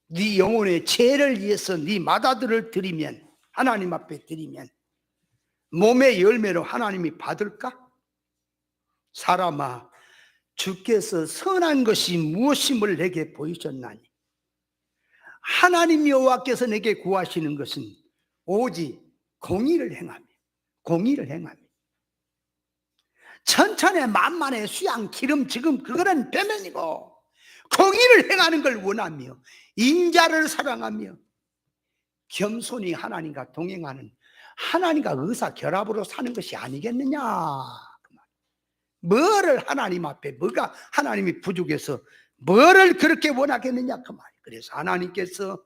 네 영혼의 죄를 위해서 네 마다들을 드리면, 하나님 앞에 드리면 몸의 열매로 하나님이 받을까? 사람아, 주께서 선한 것이 무엇임을 내게 보이셨나니, 하나님 여호와께서 내게 구하시는 것은 오직 공의를 행하며 천천의 만만의 수양 기름 지금 그거는 표면이고, 공의를 행하는 걸 원하며 인자를 사랑하며 겸손히 하나님과 동행하는, 하나님과 의사 결합으로 사는 것이 아니겠느냐. 뭐를 하나님 앞에, 뭐가 하나님이 부족해서 뭐를 그렇게 원하겠느냐 그 말이에요. 그래서 하나님께서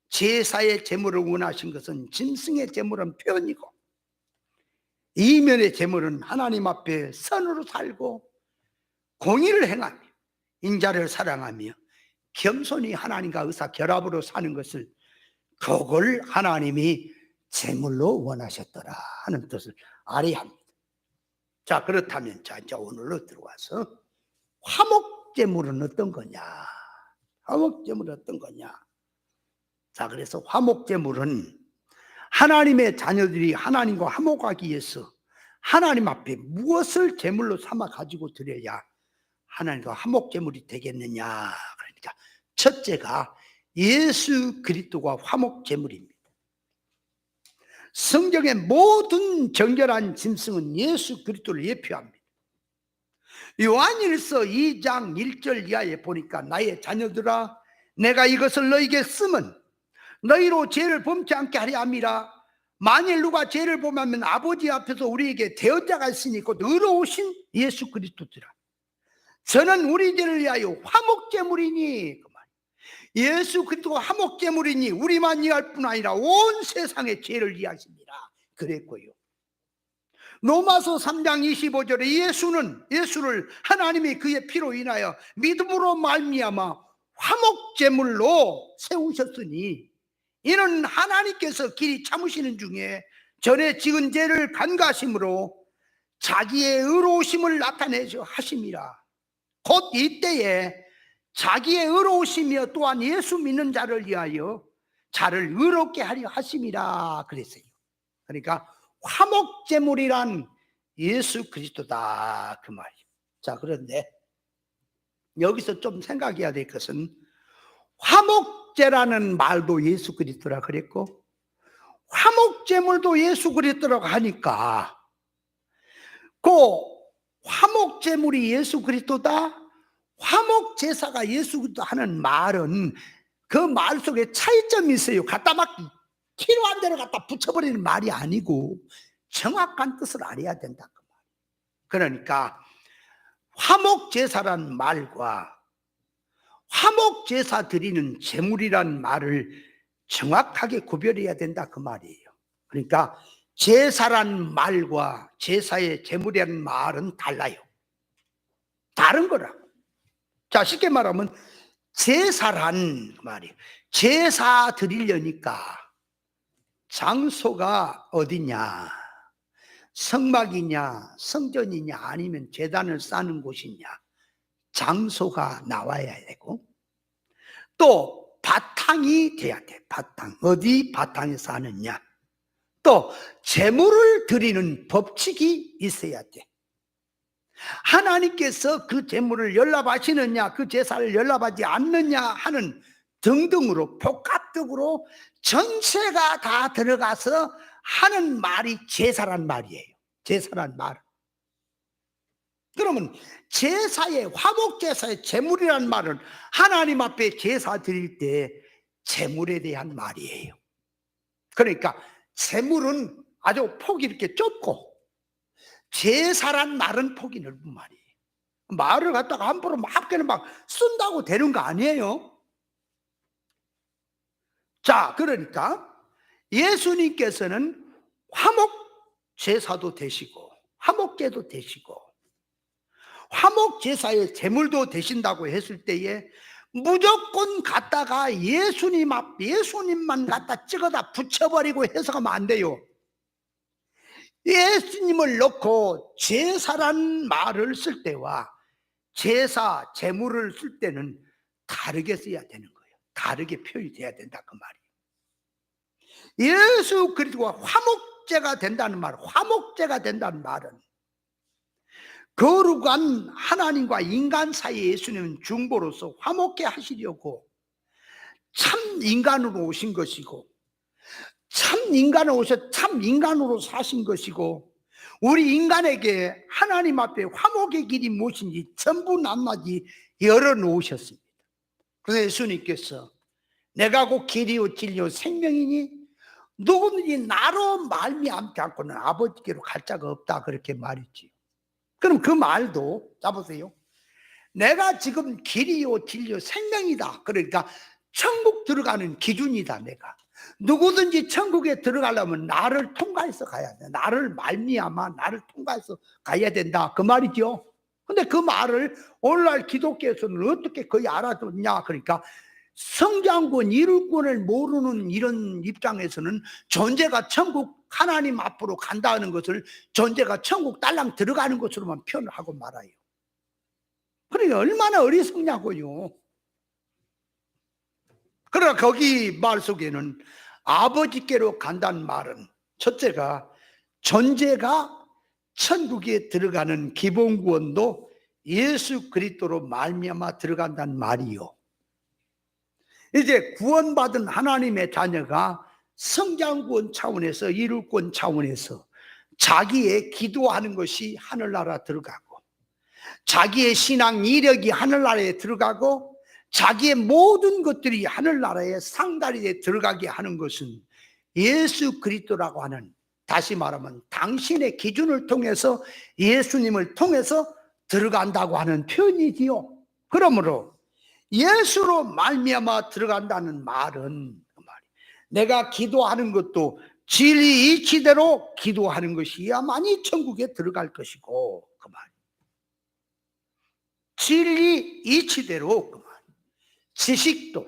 제사의 제물을 원하신 것은 짐승의 제물은 표현이고, 이면의 제물은 하나님 앞에 선으로 살고 공의를 행하며 인자를 사랑하며 겸손히 하나님과 의사 결합으로 사는 것을, 그걸 하나님이 제물로 원하셨더라 하는 뜻을 알아야 합니다. 자, 그렇다면 자, 이제 오늘로 들어와서 화목제물은 어떤 거냐? 화목제물은 어떤 거냐? 자, 그래서 화목제물은 하나님의 자녀들이 하나님과 화목하기 위해서 하나님 앞에 무엇을 제물로 삼아 가지고 드려야 하나님과 화목제물이 되겠느냐? 그러니까 첫째가 예수 그리스도가 화목제물입니다. 성경의 모든 정결한 짐승은 예수 그리스도를 예표합니다. 요한일서 2장 1절 이하에 보니까 나의 자녀들아, 내가 이것을 너에게 쓰면 너희로 죄를 범치 않게 하려 함이라. 만일 누가 죄를 범하면 아버지 앞에서 우리에게 대언자가 있으니 곧 의로우신 예수 그리스도더라. 저는 우리 죄를 위하여 화목제물이니, 그 말. 예수 그리스도가 화목제물이니 우리만 이해할 뿐 아니라 온 세상의 죄를 이해하십니다 그랬고요. 로마서 3장 25절에 예수를 하나님이 그의 피로 인하여 믿음으로 말미암아 화목제물로 세우셨으니 이는 하나님께서 길이 참으시는 중에 전에 지은 죄를 간과하심으로 자기의 의로우심을 나타내셔 하심이라. 곧 이때에 자기의 의로우심이여 또한 예수 믿는 자를 위하여 자를 의롭게 하려 하심이라 그랬어요. 그러니까 화목제물이란 예수 그리스도다 그 말이에요. 자, 그런데 여기서 좀 생각해야 될 것은 화목제라는 말도 예수 그리스도라 그랬고 화목제물도 예수 그리스도라고 하니까 그 화목제물이 예수 그리스도다, 화목제사가 예수 그리스도 하는 말은 그 말 속에 차이점이 있어요. 갖다 막 필요한 대로 갖다 붙여버리는 말이 아니고 정확한 뜻을 알아야 된다 그 말. 그러니까 화목제사란 말과 화목제사 드리는 제물이란 말을 정확하게 구별해야 된다 그 말이에요. 그러니까 제사란 말과 제사의 제물이라는 말은 달라요. 다른 거라. 자, 쉽게 말하면 제사란 말이에요. 제사 드리려니까 장소가 어디냐, 성막이냐 성전이냐 아니면 제단을 쌓는 곳이냐, 장소가 나와야 되고 또 바탕이 돼야 돼. 바탕, 어디 바탕에서 하느냐, 또 제물을 드리는 법칙이 있어야 돼. 하나님께서 그 제물을 연락하시느냐 그 제사를 연락하지 않느냐 하는 등등으로 복합적으로 전체가 다 들어가서 하는 말이 제사란 말이에요. 제사란 말. 그러면 제사의 화목제사의 제물이란 말은 하나님 앞에 제사 드릴 때 제물에 대한 말이에요. 그러니까 제물은 아주 폭이 이렇게 좁고 제사란 말은 폭이 넓은 말이에요. 말을 갖다가 함부로 막 그냥 막 쓴다고 되는 거 아니에요. 자, 그러니까 예수님께서는 화목 제사도 되시고 화목제도 되시고 화목 제사의 제물도 되신다고 했을 때에 무조건 갖다가 예수님만 갖다 찍어다 붙여버리고 해석하면 안 돼요. 예수님을 넣고 제사란 말을 쓸 때와 제사, 제물을 쓸 때는 다르게 써야 되는 거예요. 다르게 표현이 돼야 된다 그 말이에요. 예수 그리스도가 화목제가 된다는 말, 화목제가 된다는 말은 거룩한 하나님과 인간 사이에 예수님은 중보로서 화목케 하시려고 참 인간으로 오신 것이고 참 인간으로 오셔 참 인간으로 사신 것이고 우리 인간에게 하나님 앞에 화목의 길이 무엇인지 전부 낱낱이 열어놓으셨습니다. 그래서 예수님께서 내가 곧 길이요 진리요 생명이니 누구든지 나로 말미암지 않고는 아버지께로 갈 자가 없다 그렇게 말했지. 그럼 그 말도 잡으세요. 내가 지금 길이요 진리요 생명이다. 그러니까 천국 들어가는 기준이다. 내가 누구든지 천국에 들어가려면 나를 통과해서 가야 돼. 나를 말미암아 나를 통과해서 가야 된다 그 말이죠. 근데 그 말을 오늘날 기독교에서는 어떻게 거의 알아듣냐. 그러니까 성장군 이룰권을 모르는 이런 입장에서는 존재가 천국 하나님 앞으로 간다는 것을 존재가 천국 딸랑 들어가는 것으로만 표현을 하고 말아요. 그러니까 얼마나 어리석냐고요. 그러나 거기 말 속에는 아버지께로 간다는 말은 첫째가 존재가 천국에 들어가는 기본 구원도 예수 그리스도로 말미암아 들어간다는 말이요. 이제 구원받은 하나님의 자녀가 성장구원 차원에서 이룰권 차원에서 자기의 기도하는 것이 하늘나라 들어가고 자기의 신앙 이력이 하늘나라에 들어가고 자기의 모든 것들이 하늘나라의 상다리에 들어가게 하는 것은 예수 그리스도라고 하는, 다시 말하면 당신의 기준을 통해서 예수님을 통해서 들어간다고 하는 표현이지요. 그러므로 예수로 말미암아 들어간다는 말은 그 말이, 내가 기도하는 것도 진리 이치대로 기도하는 것이야만이 천국에 들어갈 것이고, 그 말. 진리 이치대로 그 말. 지식도,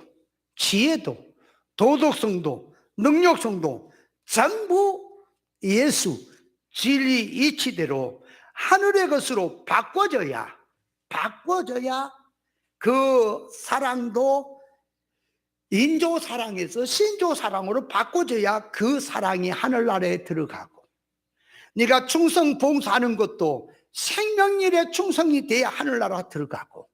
지혜도, 도덕성도, 능력성도 전부 예수 진리 이치대로 하늘의 것으로 바꿔져야 그 사랑도 인조 사랑에서 신조 사랑으로 바꿔져야 그 사랑이 하늘나라에 들어가고, 네가 충성 봉사하는 것도 생명일에 충성이 돼야 하늘나라 들어가고,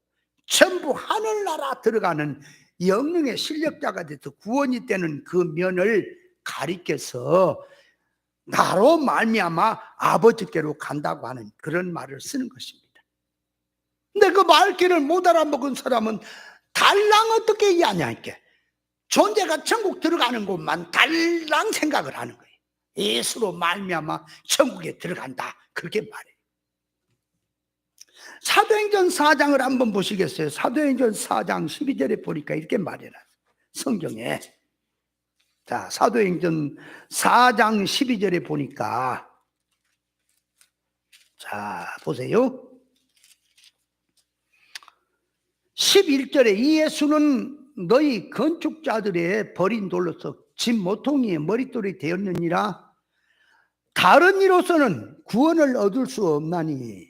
전부 하늘나라 들어가는 영능의 실력자가 돼서 구원이 되는 그 면을 가리켜서 나로 말미암아 아버지께로 간다고 하는 그런 말을 쓰는 것입니다. 근데 그 말귀를 못 알아먹은 사람은 달랑 어떻게 이해하냐, 이렇게 존재가 천국 들어가는 곳만 달랑 생각을 하는 거예요. 예수로 말미암아 천국에 들어간다, 그렇게 말해요. 사도행전 4장을 한번 보시겠어요? 사도행전 4장 12절에 보니까 이렇게 말해놨어요, 성경에. 자, 사도행전 4장 12절에 보니까, 자, 보세요. 11절에 이 예수는 너희 건축자들의 버린 돌로서 집 모퉁이의 머릿돌이 되었느니라. 다른 이로서는 구원을 얻을 수 없나니,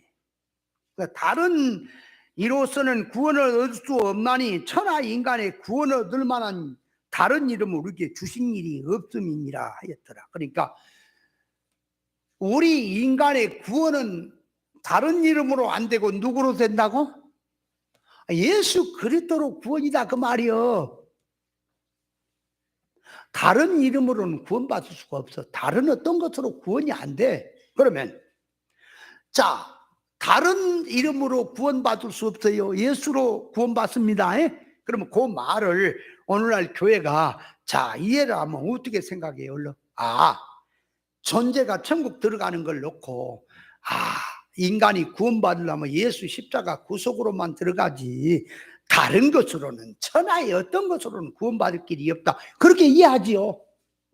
그러니까 다른 이로서는 구원을 얻을 수 없나니 천하 인간의 구원을 얻을 만한 다른 이름을 우리에게 주신 일이 없음이니라 하였더라. 그러니까 우리 인간의 구원은 다른 이름으로 안 되고 누구로 된다고? 예수 그리스도로 구원이다, 그 말이요. 다른 이름으로는 구원받을 수가 없어. 다른 어떤 것으로 구원이 안 돼. 그러면 자, 다른 이름으로 구원받을 수 없어요. 예수로 구원받습니다. 그러면 그 말을 오늘날 교회가 자 이해를 하면 어떻게 생각해요? 얼른 존재가 천국 들어가는 걸 놓고 인간이 구원받으려면 예수 십자가 구속으로만 들어가지 다른 것으로는, 천하의 어떤 것으로는 구원받을 길이 없다, 그렇게 이해하지요.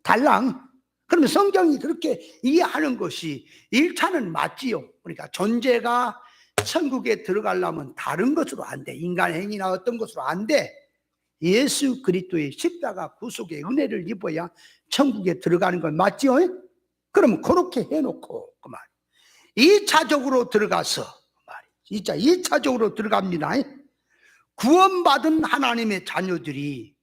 달랑. 그러면 성경이 그렇게 이해하는 것이 1차는 맞지요. 그러니까 존재가 천국에 들어가려면 다른 것으로 안 돼. 인간 행위나 어떤 것으로 안 돼. 예수 그리스도의 십자가 구속의 은혜를 입어야 천국에 들어가는 건 맞지요. 그러면 그렇게 해놓고 그 말 2차적으로 들어가서, 2차적으로 들어갑니다. 구원받은 하나님의 자녀들이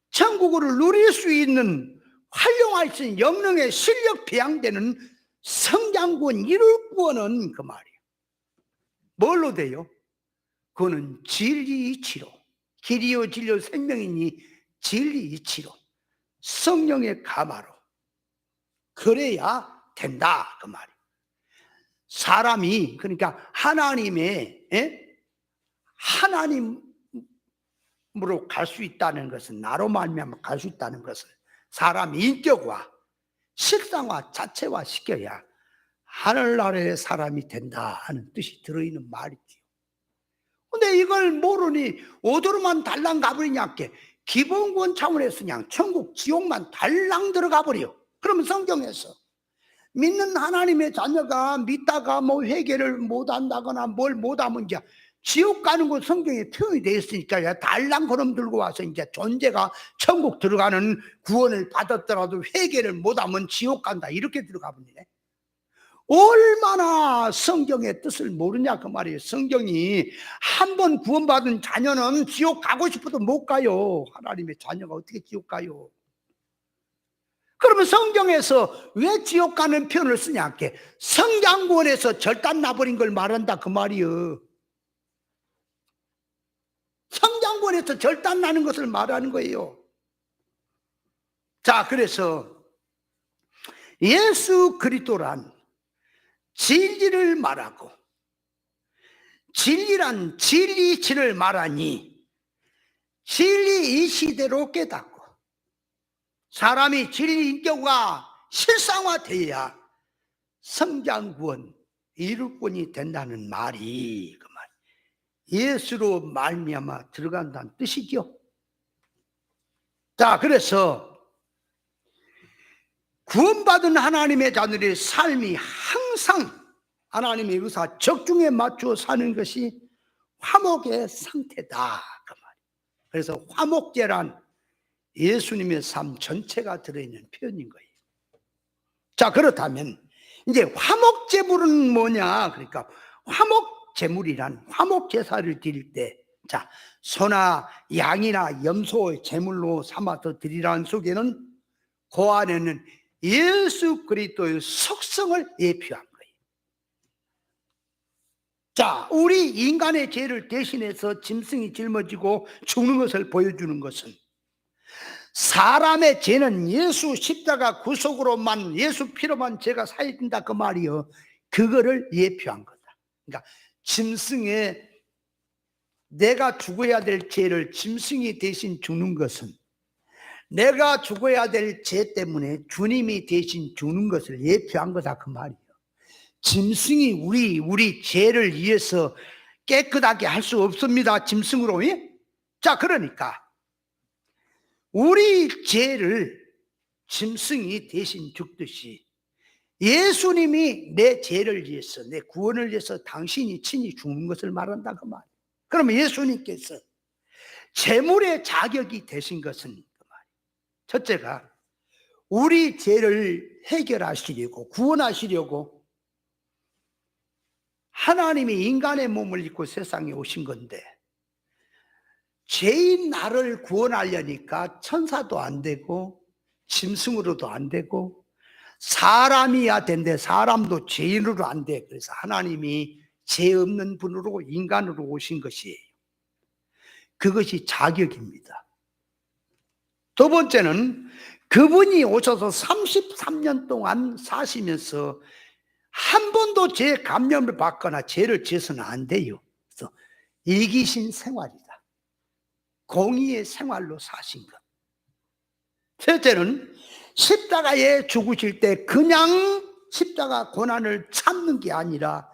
천국을 누릴 수 있는 활용할 수 있는 영능의 실력 배양되는 성장구원, 이룰 구원은 그 말이에요. 뭘로 돼요? 그거는 진리 이치로, 길이요 진리요 생명이니 진리 이치로, 성령의 가마로 그래야 된다, 그 말이에요. 사람이, 그러니까 하나님의 하나님으로 갈 수 있다는 것은, 나로 말미암아 갈 수 있다는 것을 사람의 인격화, 실상화, 자체화 시켜야 하늘나라의 사람이 된다 하는 뜻이 들어있는 말이지요. 근데 이걸 모르니 어디로만 달랑 가버리냐, 기본권 차원에서 그냥 천국 지옥만 달랑 들어가 버려. 그러면 성경에서 믿는 하나님의 자녀가 믿다가 뭐 회개를 못한다거나 뭘 못하면 이제 지옥 가는 거 성경에 표현이 되어 있으니까 달랑 걸음 들고 와서 이제 존재가 천국 들어가는 구원을 받았더라도 회개를 못하면 지옥 간다, 이렇게 들어가 버리네. 얼마나 성경의 뜻을 모르냐, 그 말이에요. 성경이 한 번 구원받은 자녀는 지옥 가고 싶어도 못 가요. 하나님의 자녀가 어떻게 지옥 가요? 그러면 성경에서 왜 지옥 가는 표현을 쓰냐, 성장구원에서 절단 나버린 걸 말한다, 그 말이요. 성장구원에서 절단 나는 것을 말하는 거예요. 자, 그래서 예수 그리스도란 진리를 말하고, 진리란 진리이치를 말하니 진리 이 시대로 깨닫고 사람이 진리 인격과 실상화되어야 성장구원, 이룰권이 된다는 말이 그 말. 예수로 말미암아 들어간다는 뜻이죠. 자, 그래서 구원받은 하나님의 자녀들의 삶이 항상 하나님의 의사 적중에 맞추어 사는 것이 화목의 상태다, 그 말이에요. 그래서 화목제란 예수님의 삶 전체가 들어있는 표현인 거예요. 자, 그렇다면 이제 화목제물은 뭐냐? 그러니까 화목제물이란 화목제사를 드릴 때, 자, 소나 양이나 염소의 제물로 삼아서 드리라는 속에는 그 안에는 예수 그리스도의 속성을 예표한 거예요. 자, 우리 인간의 죄를 대신해서 짐승이 짊어지고 죽는 것을 보여주는 것은 사람의 죄는 예수 십자가 구속으로만, 예수 피로만 죄가 사해진다, 그 말이요. 그거를 예표한 거다. 그러니까 짐승의, 내가 죽어야 될 죄를 짐승이 대신 죽는 것은 내가 죽어야 될 죄 때문에 주님이 대신 죽는 것을 예표한 거다, 그 말이에요. 짐승이 우리 죄를 위해서 깨끗하게 할 수 없습니다, 짐승으로. 자, 그러니까 우리 죄를 짐승이 대신 죽듯이 예수님이 내 죄를 위해서, 내 구원을 위해서 당신이 친히 죽는 것을 말한다, 그 말이에요. 그러면 예수님께서 제물의 자격이 되신 것은 그 말이에요. 첫째가 우리 죄를 해결하시려고, 구원하시려고 하나님이 인간의 몸을 입고 세상에 오신 건데, 죄인 나를 구원하려니까 천사도 안 되고 짐승으로도 안 되고 사람이야 된대, 사람도 죄인으로 안 돼. 그래서 하나님이 죄 없는 분으로 인간으로 오신 것이에요. 그것이 자격입니다. 두 번째는 그분이 오셔서 33년 동안 사시면서 한 번도 죄 감염을 받거나 죄를 지어서는 안 돼요. 그래서 이기신 생활이다. 공의의 생활로 사신 것. 셋째는 십자가에 죽으실 때 그냥 십자가 고난을 참는 게 아니라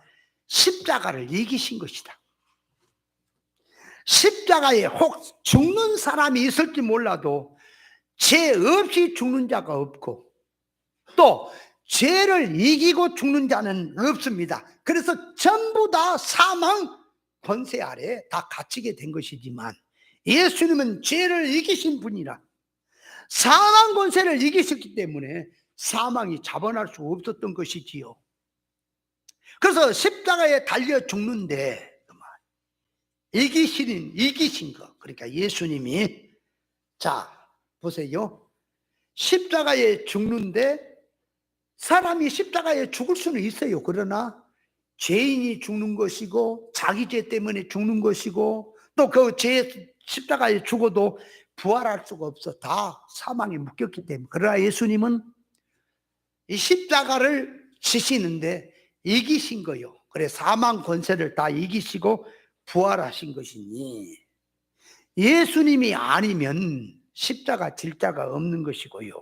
십자가를 이기신 것이다. 십자가에 혹 죽는 사람이 있을지 몰라도 죄 없이 죽는 자가 없고 또 죄를 이기고 죽는 자는 없습니다. 그래서 전부 다 사망 권세 아래 다 갇히게 된 것이지만 예수님은 죄를 이기신 분이라 사망 권세를 이기셨기 때문에 사망이 잡아날 수 없었던 것이지요. 그래서 십자가에 달려 죽는데 이기신 거, 그러니까 예수님이, 자 보세요, 십자가에 죽는데 사람이 십자가에 죽을 수는 있어요. 그러나 죄인이 죽는 것이고 자기 죄 때문에 죽는 것이고 또 그 죄 십자가에 죽어도 부활할 수가 없어. 다 사망에 묶였기 때문에. 그러나 예수님은 이 십자가를 지시는데 이기신 거요. 그래 사망 권세를 다 이기시고 부활하신 것이니 예수님이 아니면 십자가 질 자가 없는 것이고요.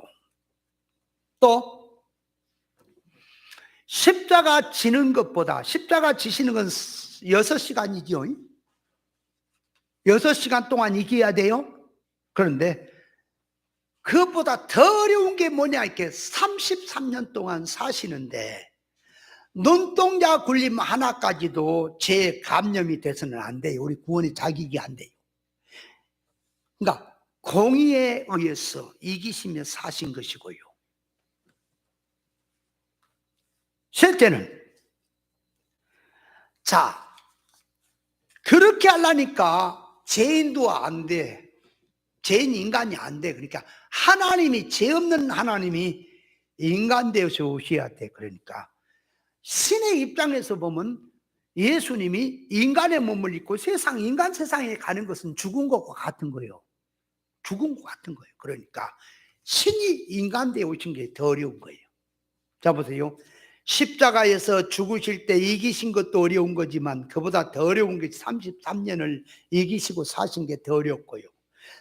또 십자가 지는 것보다, 십자가 지시는 건 6시간이죠. 6시간 동안 이겨야 돼요. 그런데 그것보다 더 어려운 게 뭐냐, 이렇게 33년 동안 사시는데 눈동자 굴림 하나까지도 죄 감염이 돼서는 안 돼요. 우리 구원의 자격이 안 돼요. 그러니까 공의에 의해서 이기시며 사신 것이고요. 셋째는, 자 그렇게 하려니까 죄인도 안 돼. 죄인 인간이 안 돼. 그러니까 하나님이, 죄 없는 하나님이 인간 되어서 오셔야 돼. 그러니까 신의 입장에서 보면 예수님이 인간의 몸을 입고 인간 세상에 가는 것은 죽은 것과 같은 거예요. 죽은 것 같은 거예요. 그러니까 신이 인간 되어 오신 게 더 어려운 거예요. 자 보세요, 십자가에서 죽으실 때 이기신 것도 어려운 거지만 그보다 더 어려운 게 33년을 이기시고 사신 게 더 어렵고요.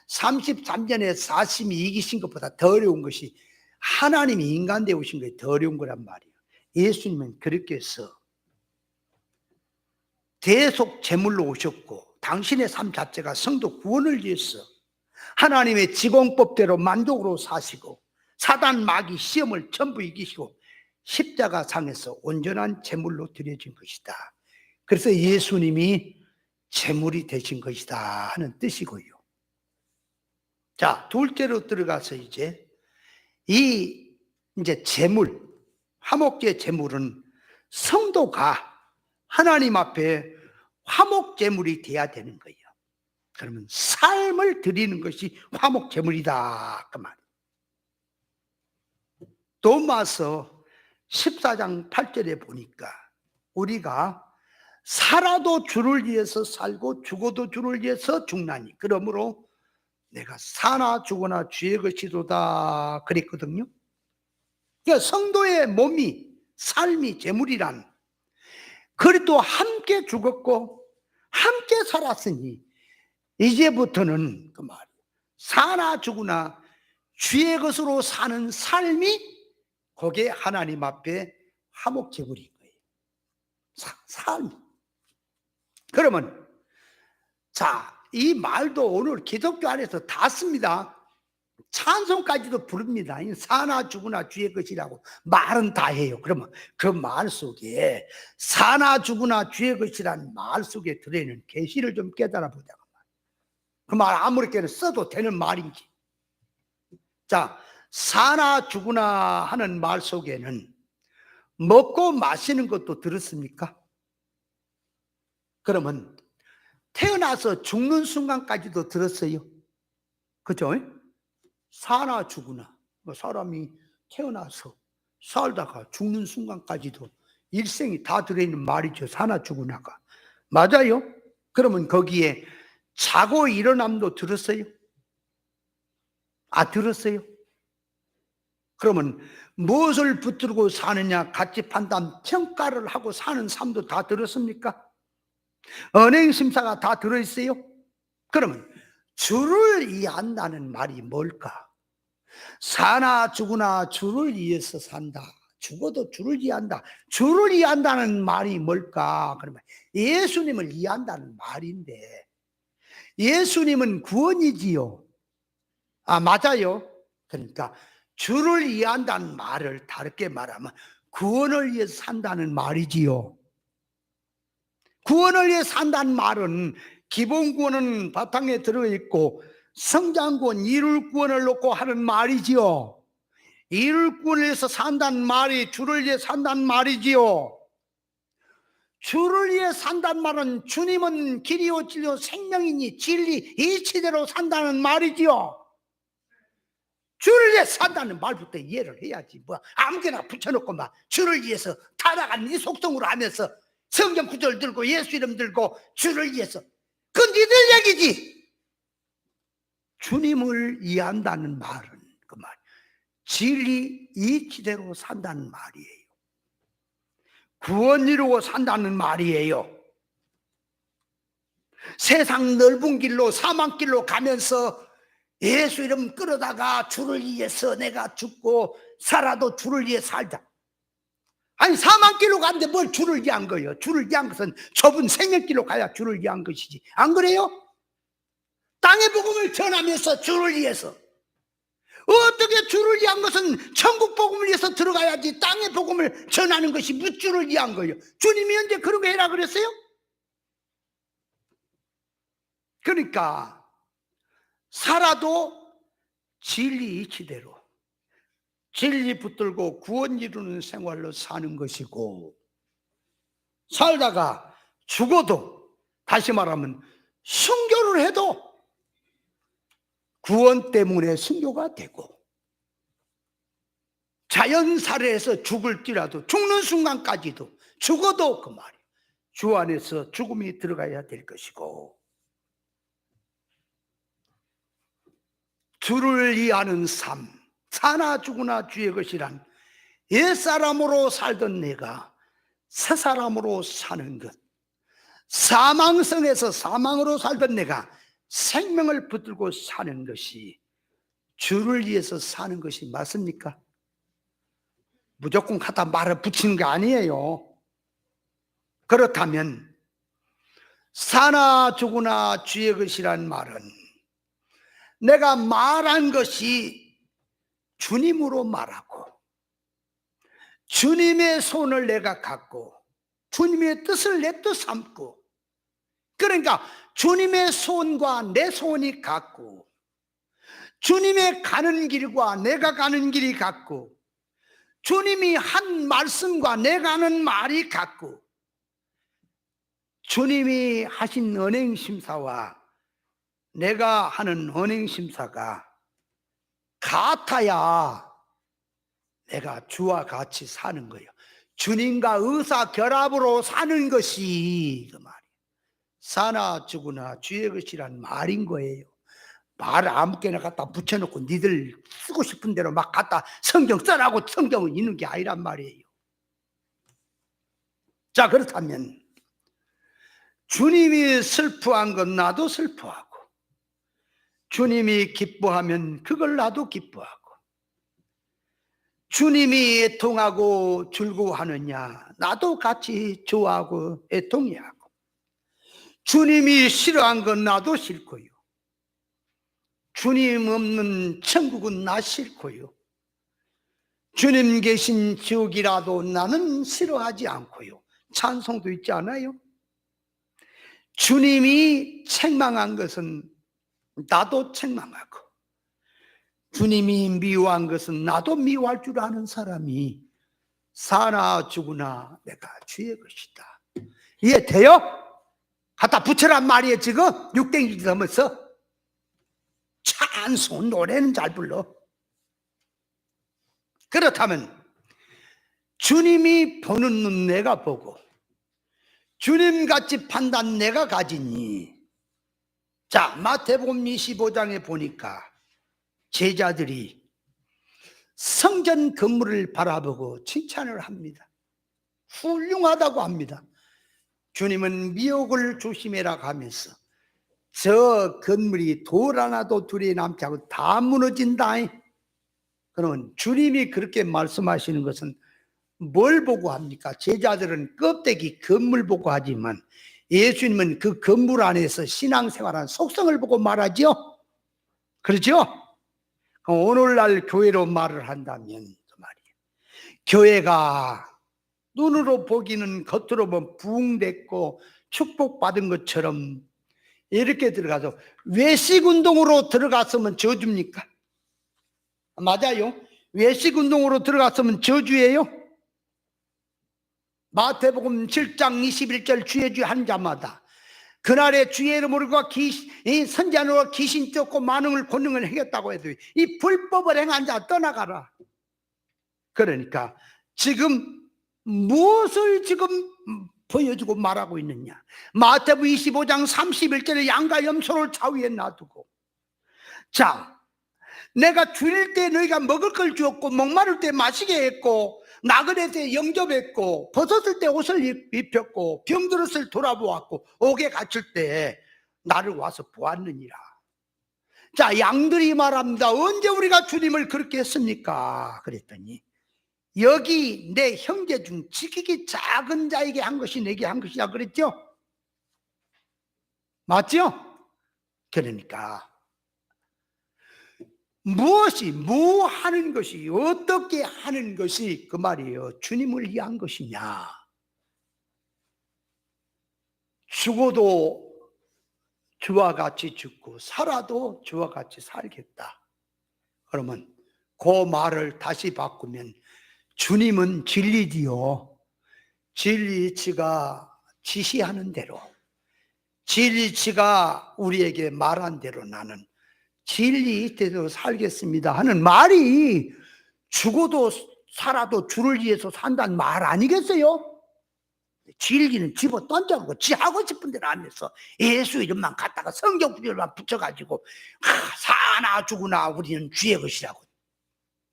33년에 사심이 이기신 것보다 더 어려운 것이 하나님이 인간 되어 오신 게 더 어려운 거란 말이에요. 예수님은 그렇게 해서 대속 제물로 오셨고 당신의 삶 자체가 성도 구원을 위해서 하나님의 지공법대로 만족으로 사시고 사단 마귀 시험을 전부 이기시고 십자가상에서 온전한 제물로 드려진 것이다. 그래서 예수님이 제물이 되신 것이다 하는 뜻이고요. 자, 둘째로 들어가서 이제 제물, 화목제 제물은 성도가 하나님 앞에 화목제물이 돼야 되는 거예요. 그러면 삶을 드리는 것이 화목제물이다 그 말이에요. 로마서 14장 8절에 보니까 우리가 살아도 주를 위해서 살고 죽어도 주를 위해서 죽나니 그러므로 내가 사나 죽으나 주의 것이로다 그랬거든요. 그러니까 성도의 몸이 삶이 제물이란 그리스도 함께 죽었고 함께 살았으니 이제부터는 그 말이에요. 사나 죽으나 주의 것으로 사는 삶이 그게 하나님 앞에 화목제물인 거예요. 삶. 그러면 자, 이 말도 오늘 기독교 안에서 다 씁니다. 찬송까지도 부릅니다. 사나 죽으나 주의 것이라고 말은 다 해요. 그러면 그 말 속에 사나 죽으나 주의 것이라는 말 속에 들어있는 계시를 좀 깨달아 보자. 그 말 아무렇게나 써도 되는 말인지. 자, 사나 죽으나 하는 말 속에는 먹고 마시는 것도 들었습니까? 그러면 태어나서 죽는 순간까지도 들었어요. 그죠? 사나 죽으나 사람이 태어나서 살다가 죽는 순간까지도 일생이 다 들어있는 말이죠. 사나 죽으나가 맞아요. 그러면 거기에 자고 일어남도 들었어요? 들었어요? 그러면 무엇을 붙들고 사느냐 가치 판단 평가를 하고 사는 삶도 다 들었습니까? 언행심사가 다 들어있어요? 그러면 주를 이해한다는 말이 뭘까? 사나 죽으나 주를 위해서 산다. 죽어도 주를 이해한다. 주를 이해한다는 말이 뭘까? 그러면 예수님을 이해한다는 말인데 예수님은 구원이지요. 맞아요. 그러니까 주를 이해한다는 말을 다르게 말하면 구원을 위해서 산다는 말이지요. 구원을 위해 산다는 말은 기본 구원은 바탕에 들어있고 성장 구원, 이룰 구원을 놓고 하는 말이지요. 이룰 구원을 위해서 산다는 말이 주를 위해 산다는 말이지요. 주를 위해 산다는 말은 주님은 길이요 진리요 생명이니 진리 이치대로 산다는 말이지요. 주를 위해 산다는 말부터 이해를 해야지. 뭐 아무거나 붙여놓고 막 주를 위해서 타락한 이 속성으로 하면서 성경 구절 들고 예수 이름 들고 주를 위해서 그건 니들 얘기지. 주님을 이해한다는 말은 그 말 진리 이치대로 산다는 말이에요. 구원 이루고 산다는 말이에요. 세상 넓은 길로 사망길로 가면서 예수 이름 끌어다가 주를 위해서 내가 죽고 살아도 주를 위해 살자. 아니 사망길로 가는데 뭘 주를 위한 거예요? 주를 위한 것은 좁은 생명길로 가야 주를 위한 것이지. 안 그래요? 땅의 복음을 전하면서 주를 위해서. 어떻게 주를 위한 것은 천국 복음을 위해서 들어가야지 땅의 복음을 전하는 것이 무주를 위한 거예요. 주님이 언제 그런 거 해라 그랬어요? 그러니까 살아도 진리 이치대로 진리 붙들고 구원 이루는 생활로 사는 것이고 살다가 죽어도 다시 말하면 순교를 해도 구원 때문에 순교가 되고 자연살해에서 죽을지라도 죽는 순간까지도 죽어도 그 말이에요. 주 안에서 죽음이 들어가야 될 것이고 주를 이해하는 삶 사나 죽으나 주의 것이란 옛사람으로 살던 내가 새사람으로 사는 것 사망성에서 사망으로 살던 내가 생명을 붙들고 사는 것이 주를 위해서 사는 것이 맞습니까? 무조건 갖다 말을 붙이는 게 아니에요. 그렇다면 사나 죽으나 주의 것이란 말은 내가 말한 것이 주님으로 말하고 주님의 손을 내가 갖고 주님의 뜻을 내 뜻 삼고, 그러니까 주님의 손과 내 손이 같고 주님의 가는 길과 내가 가는 길이 같고 주님이 한 말씀과 내가 하는 말이 같고 주님이 하신 언행심사와 내가 하는 언행심사가 같아야 내가 주와 같이 사는 거예요. 주님과 의사결합으로 사는 것이 그 말이에요. 사나 죽으나 주의 것이란 말인 거예요. 말을 아무렇게나 갖다 붙여놓고 니들 쓰고 싶은 대로 막 갖다 성경 써라고 성경은 있는 게 아니란 말이에요. 자, 그렇다면 주님이 슬퍼한 건 나도 슬퍼하고 주님이 기뻐하면 그걸 나도 기뻐하고 주님이 애통하고 즐거워하느냐 나도 같이 좋아하고 애통해하고 주님이 싫어한 건 나도 싫고요 주님 없는 천국은 나 싫고요 주님 계신 지옥이라도 나는 싫어하지 않고요. 찬송도 있지 않아요? 주님이 책망한 것은 나도 책망하고 주님이 미워한 것은 나도 미워할 줄 아는 사람이 사나 죽으나 내가 주의 것이다. 이해돼요? 갖다 붙여란 말이에요. 지금 육댕이 넘어서 찬송 노래는 잘 불러. 그렇다면 주님이 보는 눈 내가 보고 주님같이 판단 내가 가지니. 자, 마태복음 25장에 보니까 제자들이 성전 건물을 바라보고 칭찬을 합니다. 훌륭하다고 합니다. 주님은 미혹을 조심해라 하면서 저 건물이 돌 하나도 둘이 남지 않고 다 무너진다. 그러면 주님이 그렇게 말씀하시는 것은 뭘 보고 합니까? 제자들은 껍데기 건물 보고 하지만 예수님은 그 건물 안에서 신앙생활한 속성을 보고 말하죠. 그렇죠? 오늘날 교회로 말을 한다면 그 말이에요. 교회가 눈으로 보기는 겉으로 보면 부흥됐고 축복받은 것처럼 이렇게 들어가서 외식운동으로 들어갔으면 저주입니까? 맞아요. 외식운동으로 들어갔으면 저주예요. 마태복음 7장 21절 주의 주 한 자마다 그날에 주의 이름으로 선지자로 귀신 쫓고 만응을 권능을 행했다고 해도 이 불법을 행한 자 떠나가라. 그러니까 지금 무엇을 지금 보여주고 말하고 있느냐. 마태복음 25장 31절에 양과 염소를 좌우에 놔두고, 자, 내가 줄일 때 너희가 먹을 걸 주었고 목마를 때 마시게 했고 나그네 때 영접했고 벗었을 때 옷을 입혔고 병들었을 때 돌아보았고 옥에 갇힐 때 나를 와서 보았느니라. 자, 양들이 말합니다. 언제 우리가 주님을 그렇게 했습니까? 그랬더니 여기 내 형제 중 지극히 작은 자에게 한 것이 내게 한 것이라 그랬죠? 맞죠? 그러니까 무엇이 뭐 하는 것이 어떻게 하는 것이 그 말이에요. 주님을 위한 것이냐. 죽어도 주와 같이 죽고 살아도 주와 같이 살겠다. 그러면 그 말을 다시 바꾸면 주님은 진리지요. 진리치가 지시하는 대로, 진리치가 우리에게 말한 대로 나는 진리대로 살겠습니다 하는 말이 죽어도 살아도 주를 위해서 산다는 말 아니겠어요? 진리는 집어 던져놓고 지 하고 싶은 대로 하면서 예수 이름만 갖다가 성경 구절만 붙여가지고 사나 죽으나 우리는 주의 것이라고.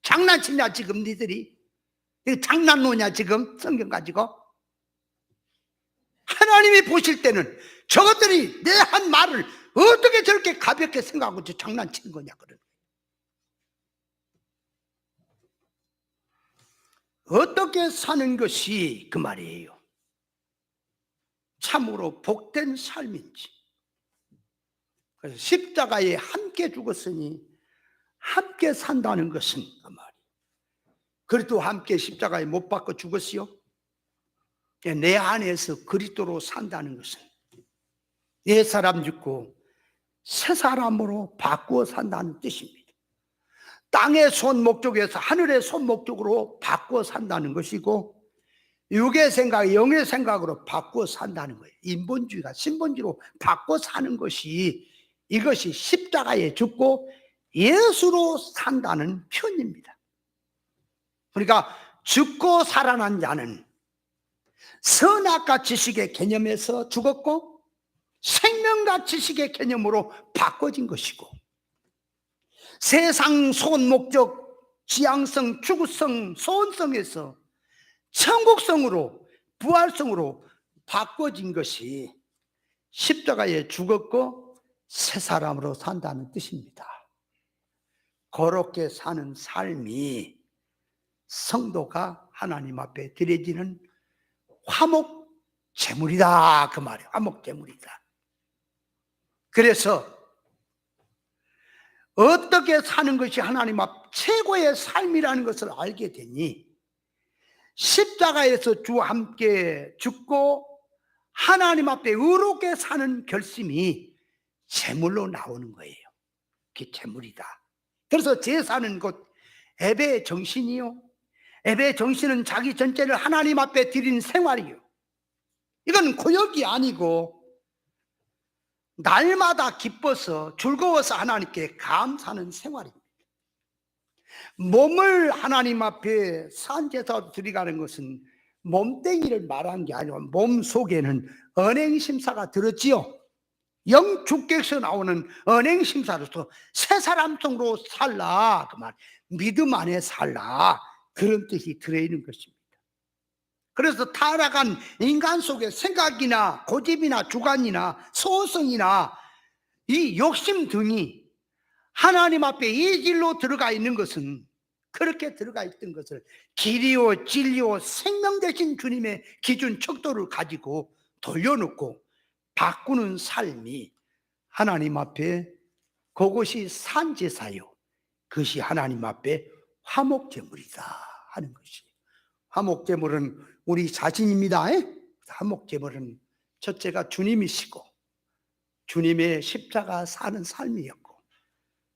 장난치냐 지금 니들이? 장난노냐 지금 성경 가지고? 하나님이 보실 때는 저것들이 내 한 말을 어떻게 저렇게 가볍게 생각하고 저 장난치는 거냐 그러는 거예요. 어떻게 사는 것이 그 말이에요. 참으로 복된 삶인지. 그래서 십자가에 함께 죽었으니 함께 산다는 것은 그 말이에요. 그리스도 함께 십자가에 못 박혀 죽었어요. 내 안에서 그리스도로 산다는 것은 옛 사람 죽고 새 사람으로 바꾸어 산다는 뜻입니다. 땅의 손 목적에서 하늘의 손 목적으로 바꾸어 산다는 것이고, 육의 생각, 영의 생각으로 바꾸어 산다는 거예요. 인본주의가 신본주의로 바꾸어 사는 것이, 이것이 십자가에 죽고 예수로 산다는 표현입니다. 그러니까 죽고 살아난 자는 선악과 지식의 개념에서 죽었고 생명과 지식의 개념으로 바꿔진 것이고, 세상 소원 목적, 지향성, 추구성, 소원성에서 천국성으로, 부활성으로 바꿔진 것이 십자가에 죽었고 새 사람으로 산다는 뜻입니다. 그렇게 사는 삶이 성도가 하나님 앞에 드려지는 화목 제물이다, 그 말이에요. 화목 제물이다. 그래서 어떻게 사는 것이 하나님 앞 최고의 삶이라는 것을 알게 되니, 십자가에서 주와 함께 죽고 하나님 앞에 의롭게 사는 결심이 제물로 나오는 거예요. 그게 제물이다. 그래서 제사는 곧 예배의 정신이요, 예배의 정신은 자기 전체를 하나님 앞에 드린 생활이요, 이건 고역이 아니고 날마다 기뻐서 즐거워서 하나님께 감사하는 생활입니다. 몸을 하나님 앞에 산제사로 드리가는 것은 몸뚱이를 말한 게 아니고 몸 속에는 언행심사가 들었지요. 영주께서 나오는 언행심사로서 새 사람성으로 살라, 그 말, 믿음 안에 살라, 그런 뜻이 들어있는 것입니다. 그래서 타락한 인간 속에 생각이나 고집이나 주관이나 소성이나 이 욕심 등이 하나님 앞에 이 길로 들어가 있는 것은, 그렇게 들어가 있던 것을 길이요 진리요 생명 되신 주님의 기준 척도를 가지고 돌려놓고 바꾸는 삶이 하나님 앞에, 그것이 산제사요, 그것이 하나님 앞에 화목제물이다 하는 것이. 화목제물은 우리 자신입니다. 화목제물은 첫째가 주님이시고 주님의 십자가 사는 삶이었고,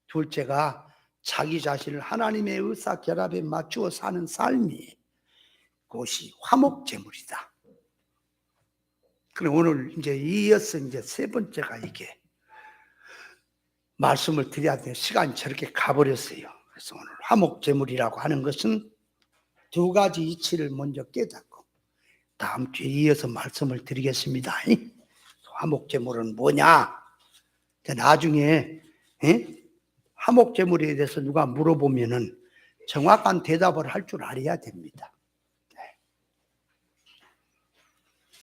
둘째가 자기 자신을 하나님의 의사 결합에 맞추어 사는 삶이, 그것이 화목제물이다. 그럼 오늘 이제 이어서 이제 세 번째가 이게 말씀을 드려야 돼. 시간이 저렇게 가버렸어요. 그래서 오늘 화목제물이라고 하는 것은 두 가지 이치를 먼저 깨닫고 다음 주에 이어서 말씀을 드리겠습니다. 화목제물은 뭐냐? 나중에 화목제물에 대해서 누가 물어보면은 정확한 대답을 할 줄 알아야 됩니다.